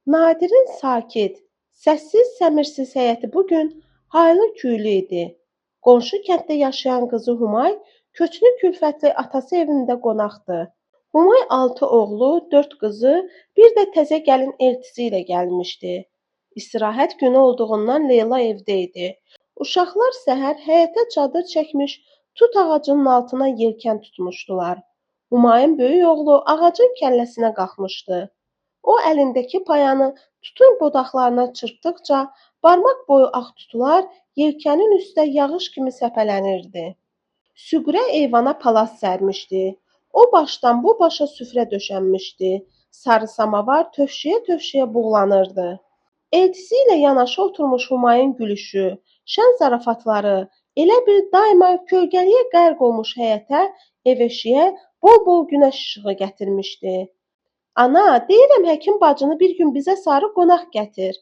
Nadirin sakit, səssiz, səmirsiz həyəti bu gün haylı-küylü idi. Qonşu kənddə yaşayan qızı Humay köçlü külfətli atası evində qonaqdı. Humay 6 oğlu, 4 qızı, bir də təzə gəlin eltisi ilə gəlmişdi. İstirahət günü olduğundan Leyla evdə idi. Uşaqlar səhər həyətə çadır çəkmiş, tut ağacının altına yelkən tutmuşdular. Humayın böyük oğlu ağacın kəlləsinə qalxmışdı. O əlindəki payanı tutun budaqlarına çırpdıqca barmaq boyu ağ tutular yelkənin üstə yağış kimi səpələnirdi. Süqrə eyvana palas sərmişdi. O başdan bu başa süfrə döşənmişdi. Sarı samavar tövşüyə-tövşüyə buğlanırdı. Eltisi ilə yanaşı oturmuş Humayın gülüşü, şən zarafatları elə bil daima kölgəliyə qərq olmuş həyətə, ev-eşiyə bol-bol günəş işığı gətirmişdi. Ana, deyirəm həkim bacını bir gün bizə sarı qonaq gətir.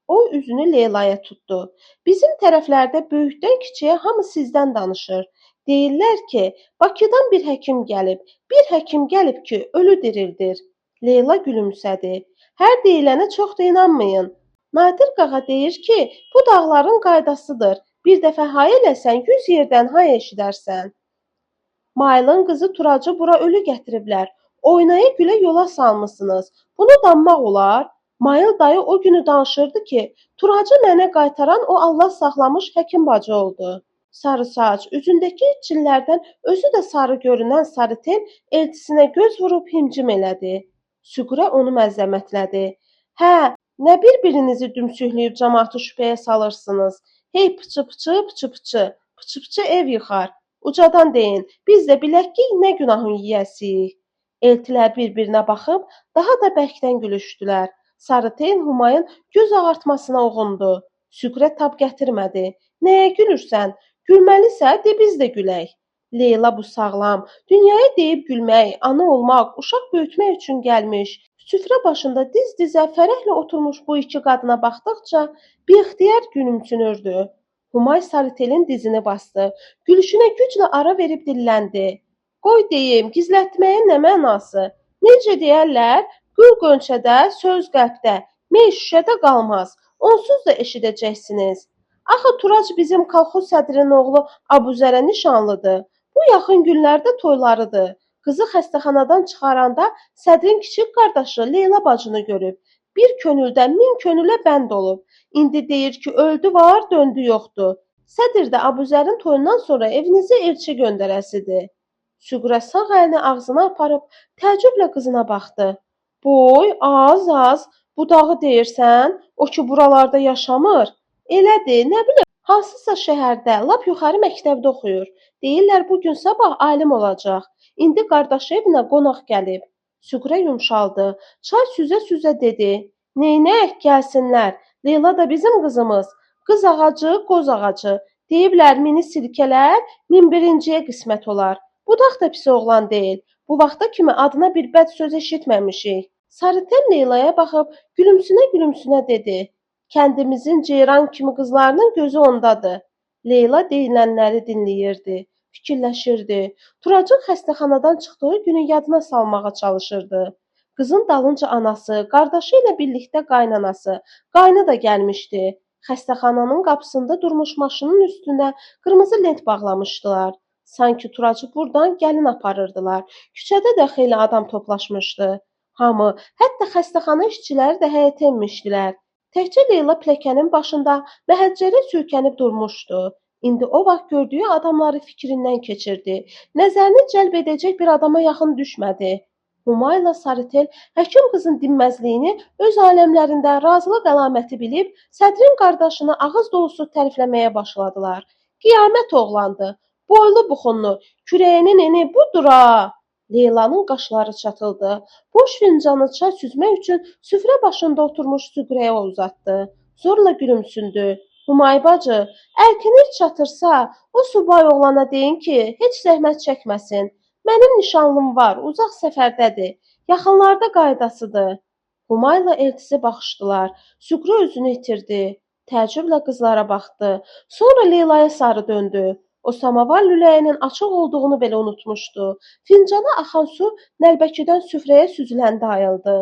O üzünü Leylaya tutdu. Bizim tərəflərdə böyükdən kiçiyə hamı sizdən danışır. Deyirlər ki, Bakıdan bir həkim gəlib. Bir həkim gəlib ki, ölü dirildir. Leyla gülümsədi. Hər deyilənə çox da inanmayın. Nadir qağa deyir ki, bu dağların qaydasıdır. Bir dəfə hay eləsən 100 yerdən hay eşidərsən. Maylın qızı Turacı bura ölü gətiriblər. Oynaya gülə yola salmısınız. Bunu danmaq olar. Mayıl dayı o günü danışırdı ki, Turacı mənə qaytaran o Allah saxlamış həkim bacı oldu. Sarı saç, üzündəki çillərdən özü də sarı görünən Sarıtel eltisinə göz vurub himcim elədi. Süqrə onu məzəmmətlədi. Hə, nə bir-birinizi dümsükləyib camaatı şübhəyə salırsınız. Hey pıçı-pıçı, pıçı-pıçı, pıçı-pıçı ev yıxar. Ucadan deyin, biz də bilək ki, nə günahın yiyəsiyik. Eltilər bir-birinə baxıb, daha da bərkdən gülüşdülər. Sarıtel Humayın göz ağartmasına uğundu. Süqrə tab gətirmədi. Nəyə gülürsən? Gülməlisə, de biz də gülək. Leyla bu sağlam, dünyaya deyib gülmək, ana olmaq, uşaq böyütmək üçün gəlmiş. Süfrə başında diz-dizə fərəhlə oturmuş bu iki qadına baxdıqca biixtiyar gülümsünürdü. Humay Sarıtelin dizini bastı. Gülüşünə güclə ara verib dilləndi. Qoy deyim, gizlətməyin nə mənası? Necə deyərlər? Gül qönçədə, söz qəlbdə, mey şüşədə qalmaz. Onsuz da eşidəcəksiniz. Axı Turac bizim kolxoz sədrinin oğlu Abuzərə nişanlıdır. Bu yaxın günlərdə toylarıdır. Qızı xəstəxanadan çıxaranda sədrin kiçik qardaşı Leyla bacını görüb. Bir könüldən min könülə bənd olub. İndi deyir ki, öldü var, döndü yoxdur. Sədr də Abuzərin toyundan sonra evinizi elçi göndərəsidir. Süqrə sağ əlini ağzına aparıb təəccüblə qızına baxdı. Boy, az, budağı deyirsən, o ki buralarda yaşamır. Elədir, nə bilim, hansısa şəhərdə, lap yuxarı məktəbdə oxuyur. Deyirlər bu gün sabah alim olacaq. İndi qardaşı evinə qonaq gəlib. Süqrə yumşaldı. Çay süzə-süzə dedi. Neynək, gəlsinlər. Leyla da bizim qızımız. Qız ağacı, qoz ağacı. Deyiblər mini silkələr, 1001-ciyə qismət olar. Budaq da pis oğlan deyil. Bu vaxta kimi adına bir bəd söz eşitməmişik. Sarıtel Leylaya baxıb gülümsünə-gülümsünə dedi. Kəndimizin ceyran kimi qızlarının gözü ondadır. Leyla deyilənləri dinləyirdi, fikirləşirdi. Turacın xəstəxanadan çıxdığı günü yadına salmağa çalışırdı. Qızın dalınca anası, qardaşı ilə birlikdə qaynanası, qaynı da gəlmişdi. Xəstəxananın qapısında durmuş maşının üstünə qırmızı lent bağlamışdılar. Sanki Turacı burdan gəlin aparırdılar. Küçədə də xeyli adam toplaşmışdı. Hamı, hətta xəstəxana işçiləri də həyətə enmişdilər. Təkcə Leyla pilləkənin başında məhəccərə söykənib durmuşdu. İndi o vaxt gördüyü adamları fikrindən keçirdi. Nəzərini cəlb edəcək bir adama yaxın düşmədi. Humayla Sarıtel həkim qızın dinməzliyini öz aləmlərində razılıq əlaməti bilib, sədrin qardaşını ağız dolusu tərifləməyə başladılar. Qiyamət oğlandı. Boylu buxunlu, kürəyinin eni budur ha. Leylanın qaşları çatıldı. Boş fincanı çay süzmək üçün süfrə başında oturmuş Süqrəyə uzatdı. Zorla gülümsündü. Humay bacı, əlkiniz çatırsa, o subay oğlana deyin ki, heç zəhmət çəkməsin. Mənim nişanlım var, uzaq səfərdədir. Yaxınlarda qaydasıdır. Humayla eltisi baxışdılar. Süqrə özünü itirdi. Təəccüblə qızlara baxdı. Sonra Leylaya sarı döndü. O samavar lüləyinin açıq olduğunu belə unutmuşdu. Fincana axan su nəlbəkidən süfrəyə süzüləndə ayıldı.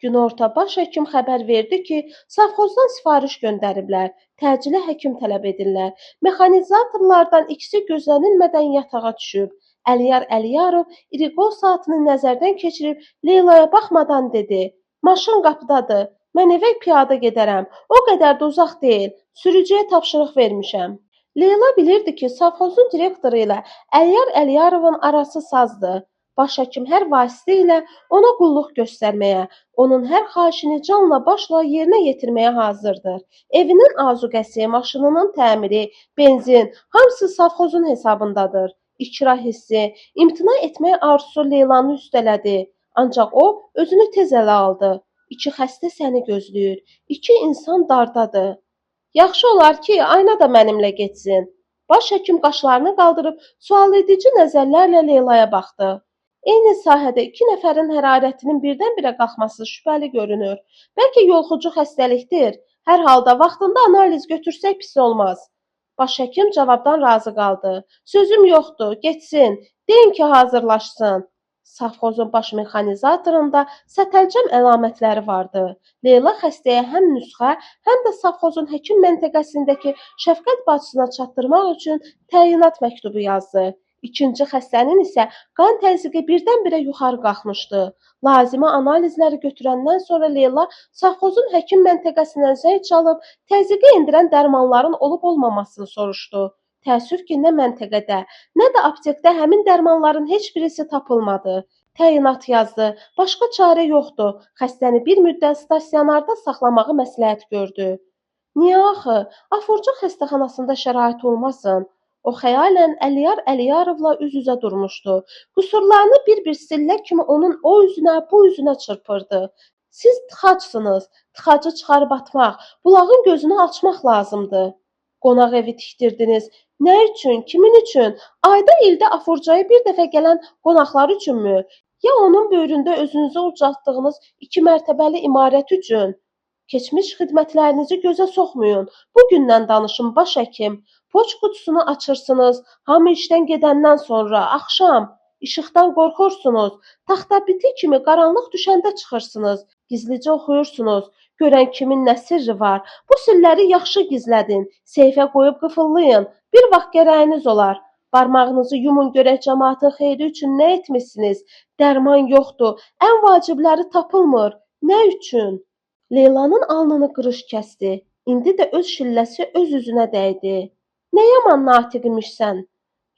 Günorta baş həkim xəbər verdi ki, safxozdan sifariş göndəriblər. Təcili həkim tələb edirlər. Mexanizatorlardan ikisi gözlənilmədən yatağa düşüb. Əliyar Əliyarov iri qol saatını nəzərdən keçirib Leylaya baxmadan dedi: "Maşın qapıdadır. Mən evə piyada gedərəm. O qədər də uzaq deyil. Sürücüyə tapşırıq vermişəm." Leyla bilirdi ki, safxozun direktoru ilə Əliyar Əliyarovun arası sazdır. Baş həkim hər vasitə ilə ona qulluq göstərməyə, onun hər xahişini canla başla yerinə yetirməyə hazırdır. Evinin azuqəsi, maşınının təmiri, benzin, hamısı safxozun hesabındadır. İkra hissi, imtina etmək arzusu Leylanı üstələdi. Ancaq o özünü tez ələ aldı. İki xəstə səni gözləyir. İki insan dardadır. Yaxşı olar ki, ayna da mənimlə getsin. Baş həkim qaşlarını qaldırıb sualedici nəzərlərlə Leylaya baxdı. Eyni sahədə iki nəfərin hərarətinin birdən-birə qalxması şübhəli görünür. Bəlkə yolxucu xəstəlikdir. Hər halda vaxtında analiz götürsək pis olmaz. Baş həkim cavabdan razı qaldı. Sözüm yoxdur, getsin. Deyin ki, hazırlaşsın. Safxozun baş mexanizatorunda sətəlcəm əlamətləri vardı. Leyla xəstəyə həm nüsxə, həm də safxozun həkim məntəqəsindəki şəfqət bacısına çatdırmaq üçün təyinat məktubu yazdı. İkinci xəstənin isə qan təzyiqi birdən-birə yuxarı qalxmışdı. Lazımi analizləri götürəndən sonra Leyla safxozun həkim məntəqəsindən zəng çalıb təzyiqi endirən dərmanların olub-olmamasını soruşdu. Təəssüf ki, nə məntəqədə, nə də aptekdə həmin dərmanların heç birisi tapılmadı. Təyinat yazdı. Başqa çarə yoxdur. Xəstəni bir müddət stasionarda saxlamağı məsləhət gördü. Niyə axı? Aforca xəstəxanasında şərait olmasın. O xəyalən Əliyar Əliyarovla üz-üzə durmuşdu. Qüsurlarını bir-bir sillə kimi onun o üzünə, bu üzünə çırpırdı. Siz tıxacsınız. Tıxacı çıxarıb atmaq, bulağın gözünü açmaq lazımdır. Qonaq evi tikdirdiniz. Nə üçün? Kimin üçün? Ayda ildə aforcaya bir dəfə gələn qonaqlar üçünmü? Ya onun böyründə özünüzü ucaltdığınız 2 mərtəbəli imarət üçün? Keçmiş xidmətlərinizi gözə soxmayın. Bugündən danışın baş həkim. Poçt qutusunu açırsınız. Hamı işdən gedəndən sonra, axşam, işıqdan qorxursunuz. Taxtabiti kimi qaranlıq düşəndə çıxırsınız. Gizlicə oxuyursunuz. Görən kimin nə sirri var? Bu sirləri yaxşı gizlədin. Seyfə qoyub qıfıllayın. Bir vaxt gərəyiniz olar. Barmağınızı yumun görək cəmaatın xeyri üçün nə etmişsiniz? Dərman yoxdur. Ən vacibləri tapılmır. Nə üçün? Leylanın alnını qırış kəsdi. İndi də öz şilləsi öz üzünə dəydi. Nə yaman natiq imişsən?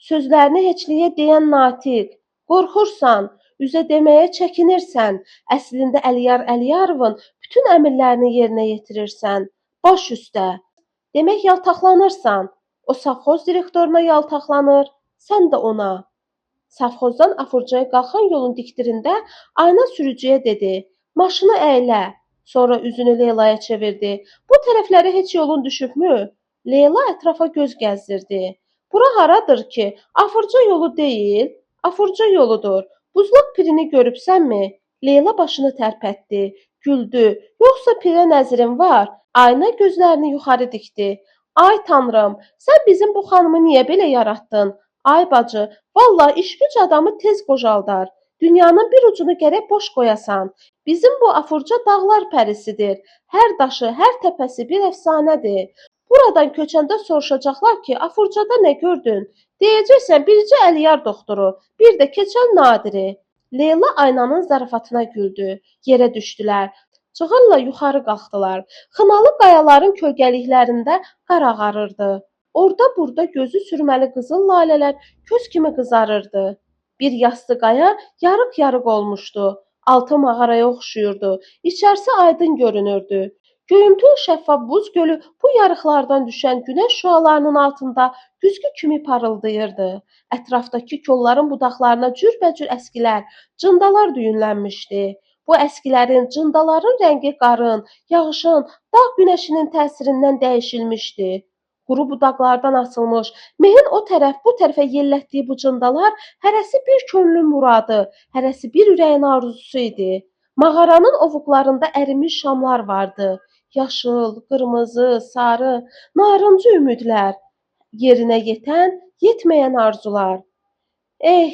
Sözlərini heçliyə deyən natiq. Qorxursan, üzə deməyə çəkinirsən. Əslində Əliyar Əliyarovun bütün əmrlərini yerinə yetirirsən. Baş üstə. Demək yaltaqlanırsan. O safxoz direktoruna yaltaqlanır, sən də ona. Safxozdan aforcaya qalxan yolun dikdirində ayna sürücüyə dedi: "Maşını əylə." Sonra üzünü Leylaya çevirdi. "Bu tərəflərə heç yolun düşübmü?" Leyla ətrafa göz gəzdirdi. "Bura haradır ki? Aforca yolu deyil." "Aforca yoludur. Buzlaq pirini görübsənmi?" Leyla başını tərpətdi, güldü. "Yoxsa pirə nəzrin var?" Ayna gözlərini yuxarı dikdi. "Ay Tanrım, sən bizim bu xanımı niyə belə yaratdın? Ay bacı, vallahi iş-güc adamı tez qocaldar. Dünyanın bir ucunu gərək boş qoyasan. Bizim bu aforca dağlar pərisidir. Hər daşı, hər təpəsi bir əfsanədir. Buradan köçəndə soruşacaqlar ki, aforcada nə gördün? Deyəcəksən bircə Əliyar doktoru, bir də Keçəl Nadiri." Leyla aynanın zarafatına güldü. Yerə düşdülər. Cığırla yuxarı qalxdılar. Xınalı qayaların kölgəliklərində qar ağarırdı. Orda-burda gözü sürməli qızıl lalələr köz kimi qızarırdı. Bir yastı qaya yarıq-yarıq olmuşdu. Altı mağaraya oxşuyurdu. İçərisi aydın görünürdü. Göyümtül şəffaf buz gölü bu yarıqlardan düşən günəş şüalarının altında güzgü kimi parıldayırdı. Ətrafdakı kolların budaqlarına cürbəcür əskilər, cındalar düyünlənmişdi. Bu əskilərin, cındaların rəngi qarın, yağışın, dağ günəşinin təsirindən dəyişilmişdi. Quru budaqlardan asılmış, mehin o tərəf, bu tərəfə yellətdiyi bu cındalar hərəsi bir könlün muradı, hərəsi bir ürəyin arzusu idi. Mağaranın ovuqlarında ərimiş şamlar vardı. Yaşıl, qırmızı, sarı, narıncı ümidlər, yerinə yetən, yetməyən arzular. "Eh,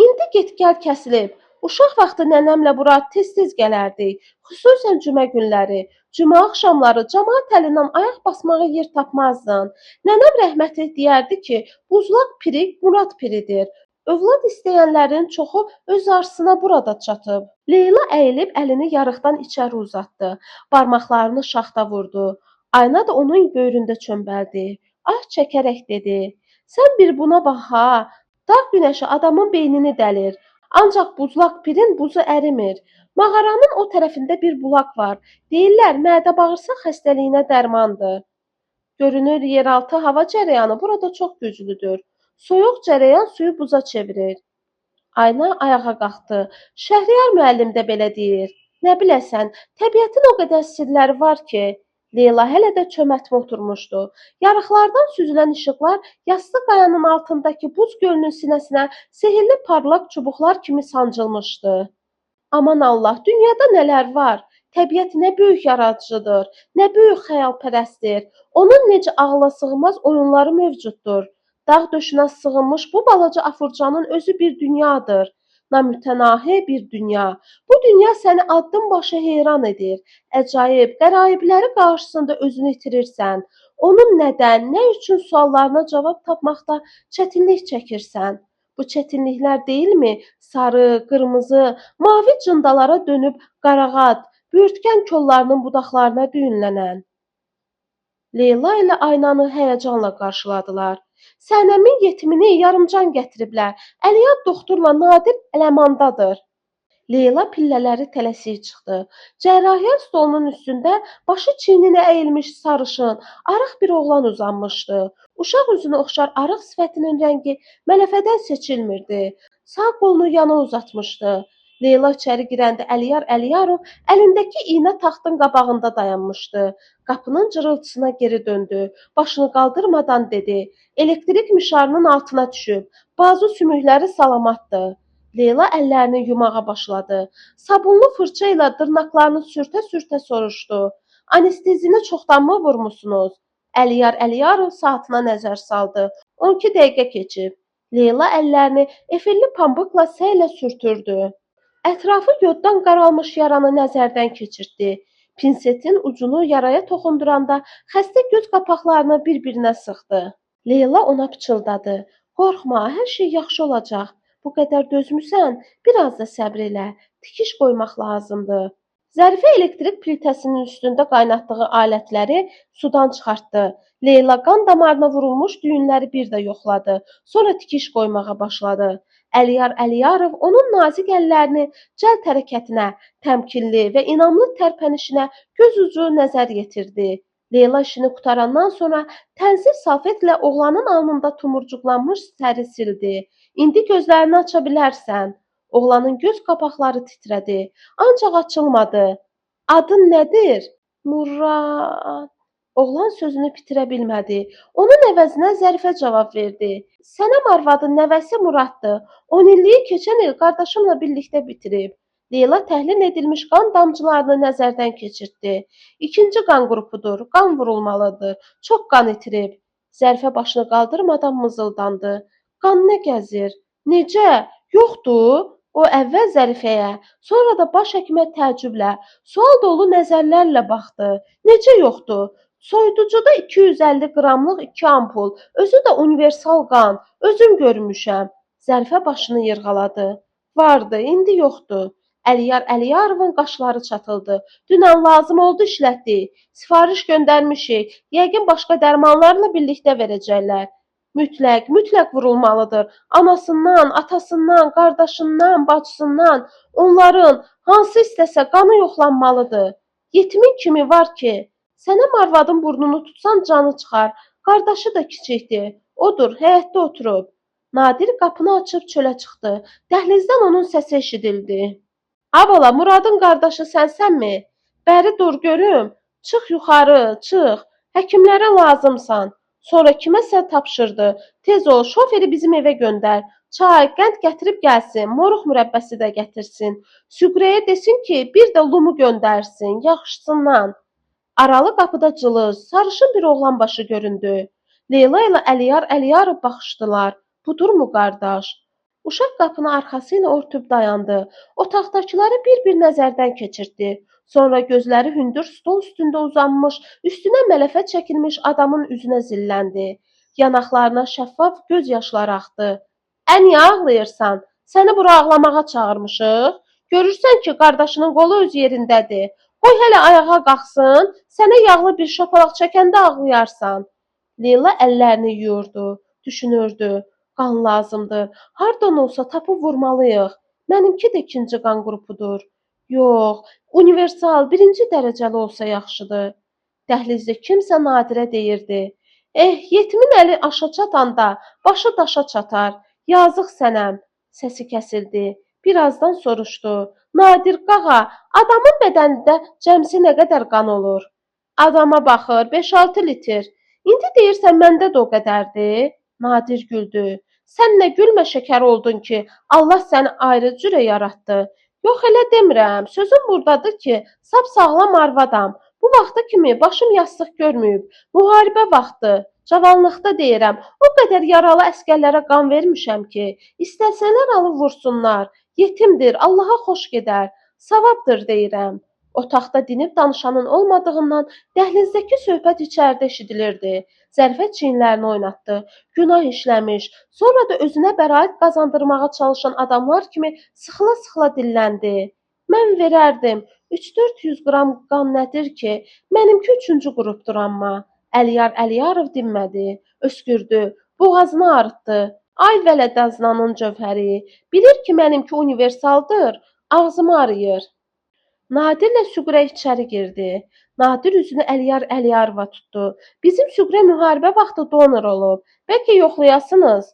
indi get-gəl kəsilib. Uşaq vaxtı nənəmlə bura tez-tez gələrdik, xüsusən cümə günləri. Cümə axşamları camaat əlindən ayaq basmağa yer tapmazdın. Nənəm rəhmətli deyərdi ki, buzlaq piri Murad piridir. Övlad istəyənlərin çoxu öz arzusuna burada çatıb. Leyla əyilib əlini yarıqdan içəri uzatdı. Barmaqlarını şaxta vurdu. Ayna da onun böyründə çömbəldi. Ah çəkərək dedi: "Sən bir buna bax ha. Dağ günəşi adamın beynini dəlir. Ancaq buzlaq pirin buzu ərimir. Mağaranın o tərəfində bir bulaq var. Deyirlər, mədə-bağırsaq xəstəliyinə dərmandır. Görünür, yeraltı hava cərəyanı burada çox güclüdür. Soyuq cərəyan suyu buza çevirir." Ayna ayağa qalxdı. Şəhriyar müəllim də belə deyir. Nə biləsən, təbiətin o qədər sirləri var ki. Leyla hələ də çömətmə oturmuşdu. Yarıqlardan süzülən işıqlar yastı qayanın altındakı buz gölünün sinəsinə sehirli parlaq çubuqlar kimi sancılmışdı. Aman Allah, dünyada nələr var? Təbiət nə böyük yaradıcıdır, nə böyük xəyalpərəstdir. Onun necə ağla sığmaz oyunları mövcuddur. Dağ döşünə sığınmış bu balaca afurcanın özü bir dünyadır. Namütənahi bir dünya. Bu dünya səni addım başı heyran edir. Əcaib, qəraibləri qarşısında özünü itirirsən. Onun nədən, nə üçün suallarına cavab tapmaqda çətinlik çəkirsən? Bu çətinliklər deyilmi? Sarı, qırmızı, mavi cındalara dönüb qarağat, böyürtkən kollarının budaqlarına düyünlənən. Leyla ilə Aynanı həyəcanla qarşıladılar. Sənəmin yetimini yarımcan gətiriblər. Əliyad doktorla Nadir Ələmandadır. Leyla pillələri tələsik çıxdı. Cərrahiyyə stolunun üstündə başı çiyninə əyilmiş sarışın, arıq bir oğlan uzanmışdı. Uşaq üzünə oxşar arıq sifətinin rəngi mələfədən seçilmirdi. Sağ qolunu yana uzatmışdı. Leyla içəri girəndə Əliyar Əliyarov əlindəki iynə taxtın qabağında dayanmışdı. Qapının cırıltısına geri döndü. Başını qaldırmadan dedi: "Elektrik mişarının altına düşüb. Bazu sümükləri salamatdır." Leyla əllərini yumağa başladı. Sabunlu fırça ilə dırnaqlarını sürtə-sürtə soruşdu: "Anestezini çoxdanmı vurmusunuz?" Əliyar Əliyarov saatına nəzər saldı. 12 dəqiqə keçib. Leyla əllərini efirli pambıqla səylə sürtürdü. Ətrafı yoddan qaralmış yaranı nəzərdən keçirtdi. Pinsetin ucunu yaraya toxunduranda xəstə göz qapaqlarını bir-birinə sıxdı. Leyla ona pıçıldadı: "Qorxma, hər şey yaxşı olacaq. Bu qədər dözmüsən, biraz da səbr elə. Tikiş qoymaq lazımdır." Zərifə elektrik plitəsinin üstündə qaynatdığı alətləri sudan çıxartdı. Leyla qan damarına vurulmuş düyünləri bir də yoxladı. Sonra tikiş qoymağa başladı. Əliyar Əliyarov onun nazik əllərini cəld hərəkətinə, təmkinli və inamlı tərpənişinə göz ucu nəzər yetirdi. Leyla işini qutarandan sonra tənzif salfetlə oğlanın alnında tumurcuqlanmış təri sildi. "İndi gözlərini aça bilərsən." Oğlanın göz qapaqları titrədi, ancaq açılmadı. "Adın nədir?" "Murad." Oğlan sözünü bitirə bilmədi. Onun əvəzinə Zərifə cavab verdi. "Sənəm arvadın nəvəsi Muraddır. 10 illiyi keçən il qardaşımla birlikdə bitirib." Leyla təhlil edilmiş qan damcılarını nəzərdən keçirtdi. "İkinci qan qrupudur. Qan vurulmalıdır. Çox qan itirib." Zərifə başını qaldırmadan mızıldandı. "Qan nə gəzir? Necə? Yoxdur?" O əvvəl Zərifəyə, sonra da baş həkimə təəccüblə, sual dolu nəzərlərlə baxdı. "Necə yoxdur? Soyuducuda 250 qramlıq 2 ampul, özü də universal qan. Özüm görmüşəm." Zərifə başını yırğaladı. "Vardı, indi yoxdur." Əliyar Əliyarovun qaşları çatıldı. "Dünən lazım oldu işlətdik. Sifariş göndərmişik. Yəqin başqa dərmanlarla birlikdə verəcəklər." Mütləq vurulmalıdır. Anasından, atasından, qardaşından, bacısından, onların hansı istəsə qanı yoxlanmalıdır. Yetimin kimi var ki, sənəm arvadın burnunu tutsan canı çıxar. Qardaşı da kiçikdir. Odur, həyətdə oturub. Nadir qapını açıb çölə çıxdı. Dəhlizdən onun səsi eşidildi. "A bala, Muradın qardaşı sənsənmi? Bəri dur görüm. Çıx yuxarı, çıx. Həkimlərə lazımsan." Sonra kiməsə tapşırdı. "Tez ol, şoferi bizim evə göndər. Çay, qənd gətirib gəlsin, moruq mürəbbəsi də gətirsin. Süqrəyə desin ki, bir də lumu göndərsin, yaxşısından." Aralı qapıda cılız, sarışın bir oğlan başı göründü. Leyla ilə Əliyar Əliyarov baxışdılar. "Budurmu qardaş?" Uşaq qapını arxası ilə örtüb dayandı. Otaqdakıları bir-bir nəzərdən keçirtdi. Sonra gözləri hündür stol üstündə uzanmış, üstünə mələfə çəkilmiş adamın üzünə zilləndi. Yanaqlarına şəffaf göz yaşları axdı. Niyə ağlayırsan? Səni bura ağlamağa çağırmışıq. Görürsən ki, qardaşının qolu öz yerindədir. Qoy hələ ayağa qalxsın, sənə yağlı bir şapalaq çəkəndə ağlayarsan. Leyla əllərini yuyurdu, düşünürdü. Qan lazımdır. Hardan olsa tapıb vurmalıyıq. Mənimki də ikinci qan qrupudur. Yox, universal birinci dərəcəli olsa yaxşıdır. Dəhlizdə kimsə Nadirə deyirdi. Yetimin əli aşa çatanda başı daşa çatar. Yazıq sənəm. Səsi kəsildi. Birazdan soruşdu. Nadir qağa, adamın bədənində cəmsi nə qədər qan olur? Adama baxır, 5-6 litr. İndi deyirsən məndə də o qədərdir? Nadir güldü. Sən nə gülmə şəkər oldun ki, Allah səni ayrı cürə yaratdı. Yox elə demirəm, sözüm buradadır ki, sap sağlam arvadam. Bu vaxta kimi başım yastıq görməyib. Müharibə vaxtı, cavanlıqda deyirəm, o qədər yaralı əskərlərə qan vermişəm ki, istəsələr alıb vursunlar. Yetimdir, Allaha xoş gedər, savabdır deyirəm. Otaqda dinib danışanın olmadığından dəhlizdəki söhbət içəridə eşidilirdi. Zərifə çiyinlərini oynatdı. Günah işləmiş, sonra da özünə bəraət qazandırmağa çalışan adamlar kimi sıxıla-sıxıla dilləndi. Mən verərdim. 3-400 qram qan nədir ki? Mənimki 3-cü qrupdur amma. Əliyar Əliyarov dinmədi, öskürdü, boğazını arıtdı. Ay vələdəznanın cövhəri, bilir ki, mənimki universaldır, ağzımı arıyır. Nadirlə Süqrə içəri girdi. Nadir üzünü Əliyar Əliyarova tutdu. Bizim Süqrə müharibə vaxtı donor olub. Bəlkə yoxlayasınız.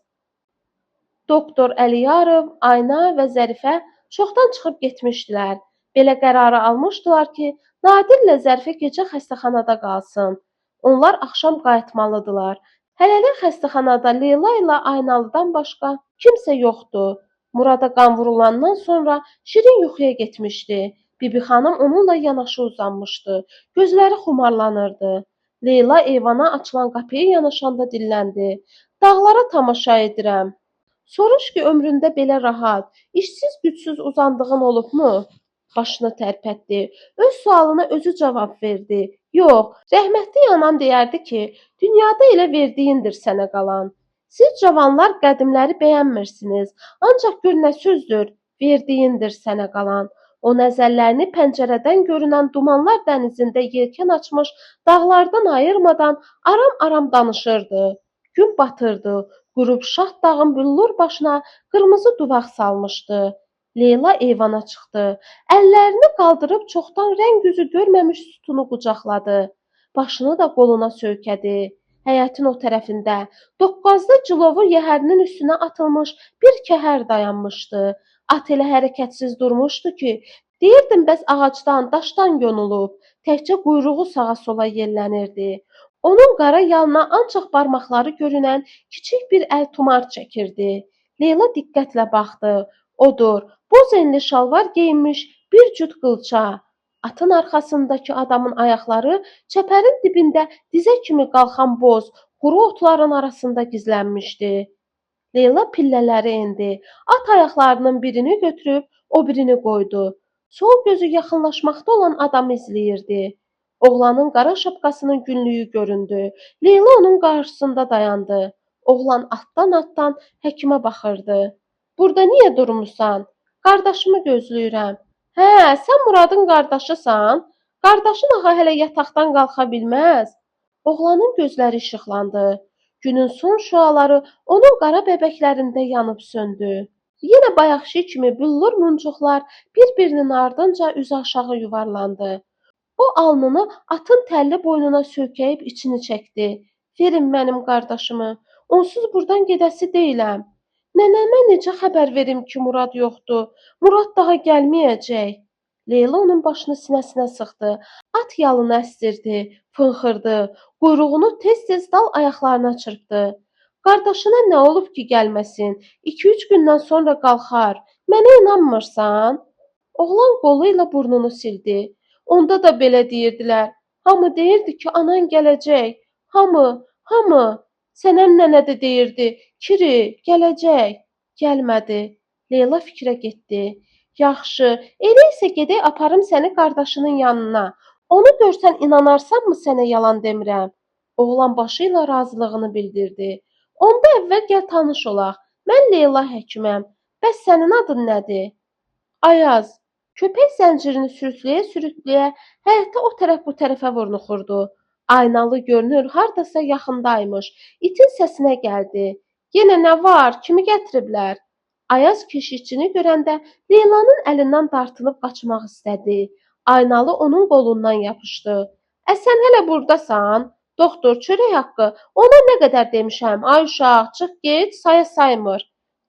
Doktor Əliyarov, Ayna və Zərifə çoxdan çıxıb getmişdilər. Belə qərarı almışdılar ki, Nadirlə Zərifə gecə xəstəxanada qalsın. Onlar axşam qayıtmalıdılar. Hələlik xəstəxanada Leyla ilə Aynalıdan başqa kimsə yoxdur. Murada qan vurulandan sonra şirin yuxuya getmişdi. Bibi xanım onunla yanaşı uzanmışdı. Gözləri xumarlanırdı. Leyla eyvana açılan qapıya yanaşanda dilləndi. Dağlara tamaşa edirəm. Soruş ki, ömründə belə rahat, işsiz gücsüz uzandığın olubmu? Başını tərpətdi. Öz sualına özü cavab verdi. Yox, rəhmətli anam deyərdi ki, dünyada elə verdiyindir sənə qalan. Siz cavanlar qədimləri bəyənmirsiniz, ancaq gör nə sözdür, verdiyindir sənə qalan. O nəzərlərini pəncərədən görünən dumanlar dənizində yelkən açmış dağlardan ayırmadan aram-aram danışırdı. Gün batırdı, qurub şax dağın büllur başına qırmızı duvaq salmışdı. Leyla eyvana çıxdı. Əllərini qaldırıb çoxdan rəng yüzü görməmiş sütunu qucaqladı. Başını da qoluna söykədi. Həyətin o tərəfində, doqqazlı cilovu yəhərinin üstünə atılmış bir kəhər dayanmışdı. At elə hərəkətsiz durmuşdu ki, deyirdim bəs ağacdan, daşdan yonulub. Təkcə quyruğu sağa-sola yellənirdi. Onun qara yalına ancaq barmaqları görünən kiçik bir əl tumar çəkirdi. Leyla diqqətlə baxdı. Odur, boz enli şalvar geyinmiş bir cüt qılça. Atın arxasındakı adamın ayaqları çəpərin dibində dizə kimi qalxan boz, quru otların arasında gizlənmişdi. Leyla pillələri endi. At ayaqlarının birini götürüb o birini qoydu. Sol gözü yaxınlaşmaqda olan adamı izləyirdi. Oğlanın qara şapkasının günlüyü göründü. Leyla onun qarşısında dayandı. Oğlan atdan həkimə baxırdı. Burada niyə durmusan? Qardaşımı gözləyirəm. Hə, sən Muradın qardaşısan? Qardaşın axı hələ yataqdan qalxa bilməz. Oğlanın gözləri işıqlandı. Günün son şüaları onun qara bəbəklərində yanıb söndü. Yenə bayaqki kimi büllur muncuqlar bir-birinin ardınca üzü aşağı yuvarlandı. O alnını atın təlli boynuna söykəyib içini çəkdi. Verin mənim qardaşımı. Onsuz burdan gedəsi deyiləm. Nənəmə necə xəbər verim ki, Murad yoxdur? Murad daha gəlməyəcək. Leyla onun başını sinəsinə sıxdı. At yalını əsdirdi, fınxırdı. Quyruğunu tez-tez dal ayaqlarına çırpdı. Qardaşına nə olub ki, gəlməsin? 2-3 gündən sonra qalxar. Mənə inanmırsan? Oğlan qolu ilə burnunu sildi. Onda da belə deyirdilər. Hamı deyirdi ki, anan gələcək. Hamı. Sənəm nənə də deyirdi, Kiri, gələcək. Gəlmədi. Leyla fikrə getdi. Yaxşı, elə isə gedək aparım səni qardaşının yanına. Onu görsən inanarsanmı sənə yalan demirəm? Oğlan başı ilə razılığını bildirdi. Onda əvvəl gəl tanış olaq. Mən Leyla həkiməm. Bəs sənin adın nədir? Ayaz. Köpək zəncirini sürükləyə-sürükləyə həyətdə o tərəf bu tərəfə vurnuxurdu. Aynalı görünür hardasa yaxındaymış. İtin səsinə gəldi. Yenə nə var? Kimi gətiriblər? Ayaz keşikçini görəndə Leylanın əlindən dartınıb qaçmaq istədi. Aynalı onun qolundan yapışdı. Sən hələ burdasan? Doktor, çörək haqqı. Ona nə qədər demişəm? Ay uşaq, çıx get, saya saymır.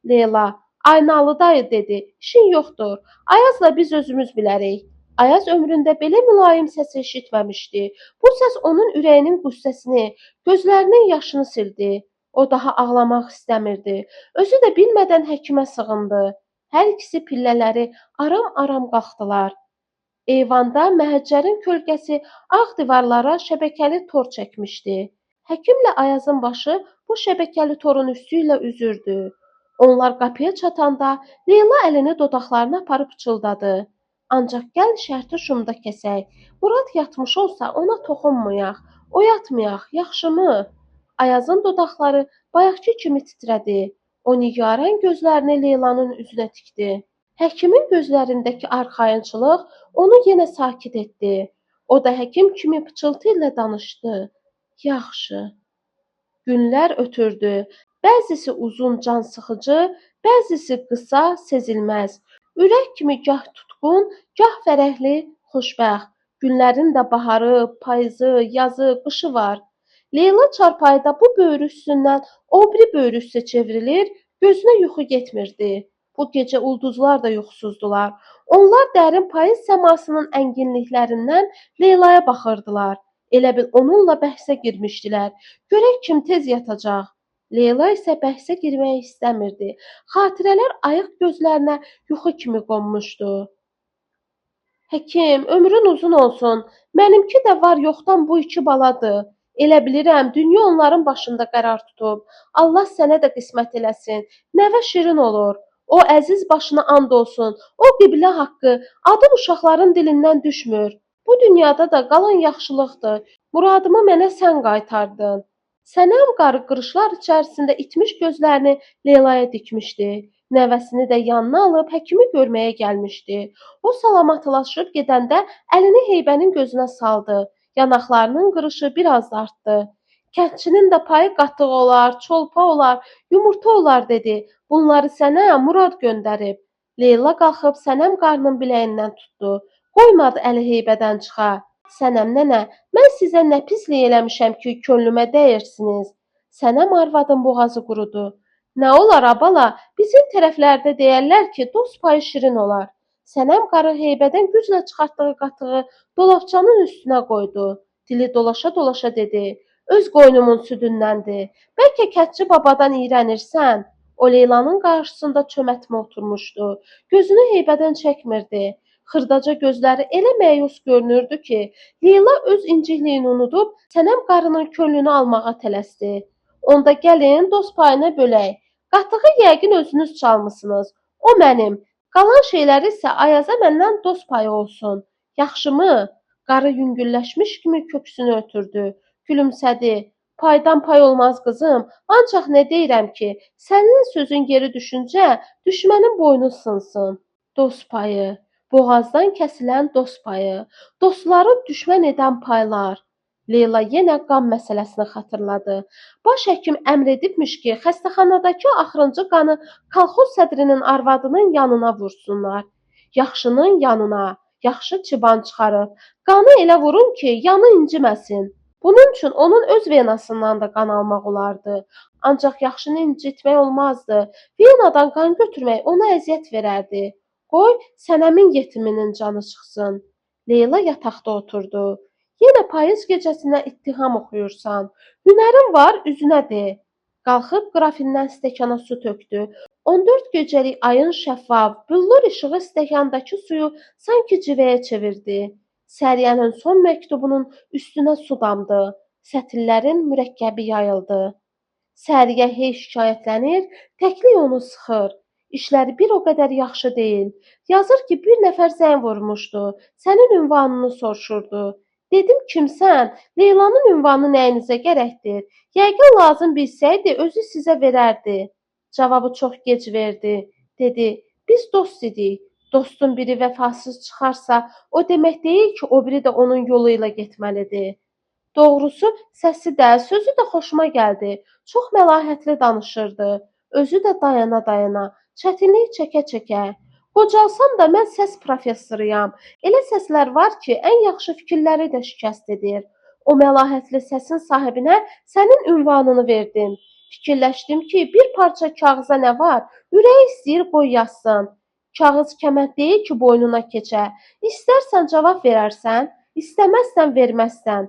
Leyla, Aynalı dayı dedi. İşin yoxdur. Ayazla biz özümüz bilərik. Ayaz ömründə belə mülayim səs eşitməmişdi. Bu səs onun ürəyinin qüssəsini, gözlərinin yaşını sildi. O daha ağlamaq istəmirdi. Özü də bilmədən həkimə sığındı. Hər ikisi pillələri aram-aram qalxdılar. Eyvanda məhəccərin kölgəsi ağ divarlara şəbəkəli tor çəkmişdi. Həkimlə Ayazın başı bu şəbəkəli torun üstü ilə üzürdü. Onlar qapıya çatanda Leyla əlini dodaqlarına aparıb pıçıldadı. Ancaq gəl şərti şumda kəsək. Murad yatmış olsa ona toxunmayaq, oyatmayaq, yaxşımı? Ayazın dodaqları bayaqki kimi titrədi. O nigaran gözlərini Leylanın üzünə tikdi. Həkimin gözlərindəki arxayınçılıq onu yenə sakit etdi. O da həkim kimi pıçıltı ilə danışdı. Yaxşı. Günlər ötürdü. Bəzisi uzun, can sıxıcı, bəzisi qısa, sezilməz. Ürək kimi gah tutqun, gah fərəhli, xoşbəxt. Günlərin də baharı, payızı, yazı, qışı var. Leyla çarpayıda bu böyrü üstündən o biri böyrü üstə çevrilir, gözünə yuxu getmirdi. Bu gecə ulduzlar da yuxusuzdular. Onlar dərin payız səmasının ənginliklərindən Leylaya baxırdılar. Elə bil onunla bəhsə girmişdilər. Görək kim tez yatacaq. Leyla isə bəhsə girmək istəmirdi. Xatirələr ayıq gözlərinə yuxu kimi qonmuşdu. Həkim, ömrün uzun olsun. Mənimki də var yoxdan bu iki baladır. Elə bilirəm, dünya onların başında qərar tutub. Allah sənə də qismət eləsin. Nəvə şirin olur. O əziz başına and olsun. O qiblə haqqı, adı uşaqların dilindən düşmür. Bu dünyada da qalan yaxşılıqdır. Muradımı mənə sən qaytardın. Sənəm qarı qırışlar içərisində itmiş gözlərini Leylaya dikmişdi. Nəvəsini də yanına alıb həkimi görməyə gəlmişdi. O salamatlaşıb gedəndə əlini heybənin gözünə saldı. Yanaqlarının qırışı biraz da artdı. Kəndçinin də payı qatıq olar, çolpa olar, yumurta olar dedi. Bunları sənə Murad göndərib. Leyla qalxıb sənəm qarının biləyindən tutdu. Qoymadı əli heybədən çıxa. Sənəm nənə, mən sizə nə pislik eləmişəm ki, könlümə dəyirsiniz? Sənəm arvadın boğazı qurudu. Nə olar abala, bizim tərəflərdə deyərlər ki, dost payı şirin olar. Sənəm qarı heybədən güclə çıxartdığı qatığı dolabçanın üstünə qoydu. Dili dolaşa-dolaşa dedi, öz qoynumun südündəndir. Bəlkə kətçi babadan iyrənirsən? O Leylanın qarşısında çömətmə oturmuşdu. Gözünü heybədən çəkmirdi. Xırdaca gözləri elə məyus görünürdü ki, Leyla öz incikliyini unudub sənəm qarının könlünü almağa tələsdi. Onda gəlin dost payına bölək. Qatığı yəqin özünüz çalmısınız. O mənim. Qalan şeyləri isə Ayaza məndən dost payı olsun. Yaxşımı? Qarı yüngülləşmiş kimi köksünü ötürdü. Gülümsədi. Paydan pay olmaz qızım. Ancaq nə deyirəm ki, sənin sözün geri düşüncə, düşmənin boynu sınsın. Dost payı. Boğazdan kəsilən dost payı, dostları düşmən edən paylar. Leyla yenə qan məsələsini xatırladı. Baş həkim əmr edibmiş ki, xəstəxanadakı axırıncı qanı kolxoz sədrinin arvadının yanına vursunlar. Yaxşının yanına, yaxşı çıban çıxarıb. Qanı elə vurun ki, yanı inciməsin. Bunun üçün onun öz venasından da qan almaq olardı. Ancaq yaxşını incitmək olmazdı. Venadan qan götürmək ona əziyyət verərdi. Qoy sənəmin yetiminin canı çıxsın. Leyla yataqda oturdu. Yenə payız gecəsinə ittiham oxuyursan. Hünərin var, üzünə de. Qalxıb qrafindən stəkana su tökdü. 14 gecəlik ayın şəffaf, büllur işığı stəkandakı suyu sanki civəyə çevirdi. Səriyənin son məktubunun üstünə su damdı. Sətirlərin mürəkkəbi yayıldı. Səriyə hey şikayətlənir, təklik onu sıxır. İşləri bir o qədər yaxşı deyil. Yazır ki, bir nəfər zəng vurmuşdu, sənin ünvanını soruşurdu. Dedim, kimsən? Leylanın ünvanı nəyinizə gərəkdir? Yəqin lazım bilsəydi, özü sizə verərdi. Cavabı çox gec verdi. Dedi, biz dost idik. Dostun biri vəfasız çıxarsa, o demək deyil ki, o biri də onun yolu ilə getməlidir. Doğrusu, səsi də, sözü də xoşuma gəldi. Çox məlahətli danışırdı. Özü də dayana-dayana, çətinlik çəkə-çəkə. Qocalsam da mən səs professoruyam. Elə səslər var ki, ən yaxşı fikirləri də şikəst edir. O məlahətli səsin sahibinə sənin ünvanını verdim. Fikirləşdim ki, bir parça kağıza nə var? Ürəyi istəyir qoy yazsın. Kağız kəmənd deyil ki, boynuna keçə. İstərsən cavab verərsən, istəməzsən verməzsən.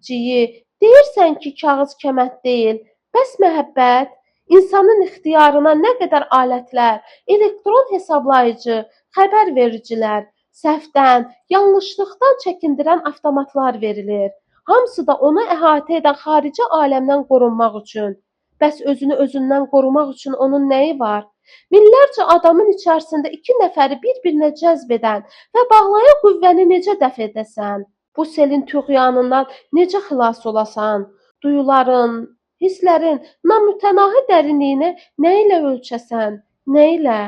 Ciyi, deyirsən ki, kağız kəmənd deyil, bəs məhəbbət? İnsanın ixtiyarına nə qədər alətlər, elektron hesablayıcı, xəbər vericilər, səhvdən, yanlışlıqdan çəkindirən avtomatlar verilir. Hamısı da onu əhatə edən xarici aləmdən qorunmaq üçün. Bəs özünü özündən qorumaq üçün onun nəyi var? Minlərcə adamın içərisində 2 nəfəri bir-birinə cəzb edən və bağlayan qüvvəni necə dəf edəsən? Bu selin tüğyanından necə xilas olasan? Duyuların, hisslərin namütənahi dərinliyini nə ilə ölçəsən? Nə ilə?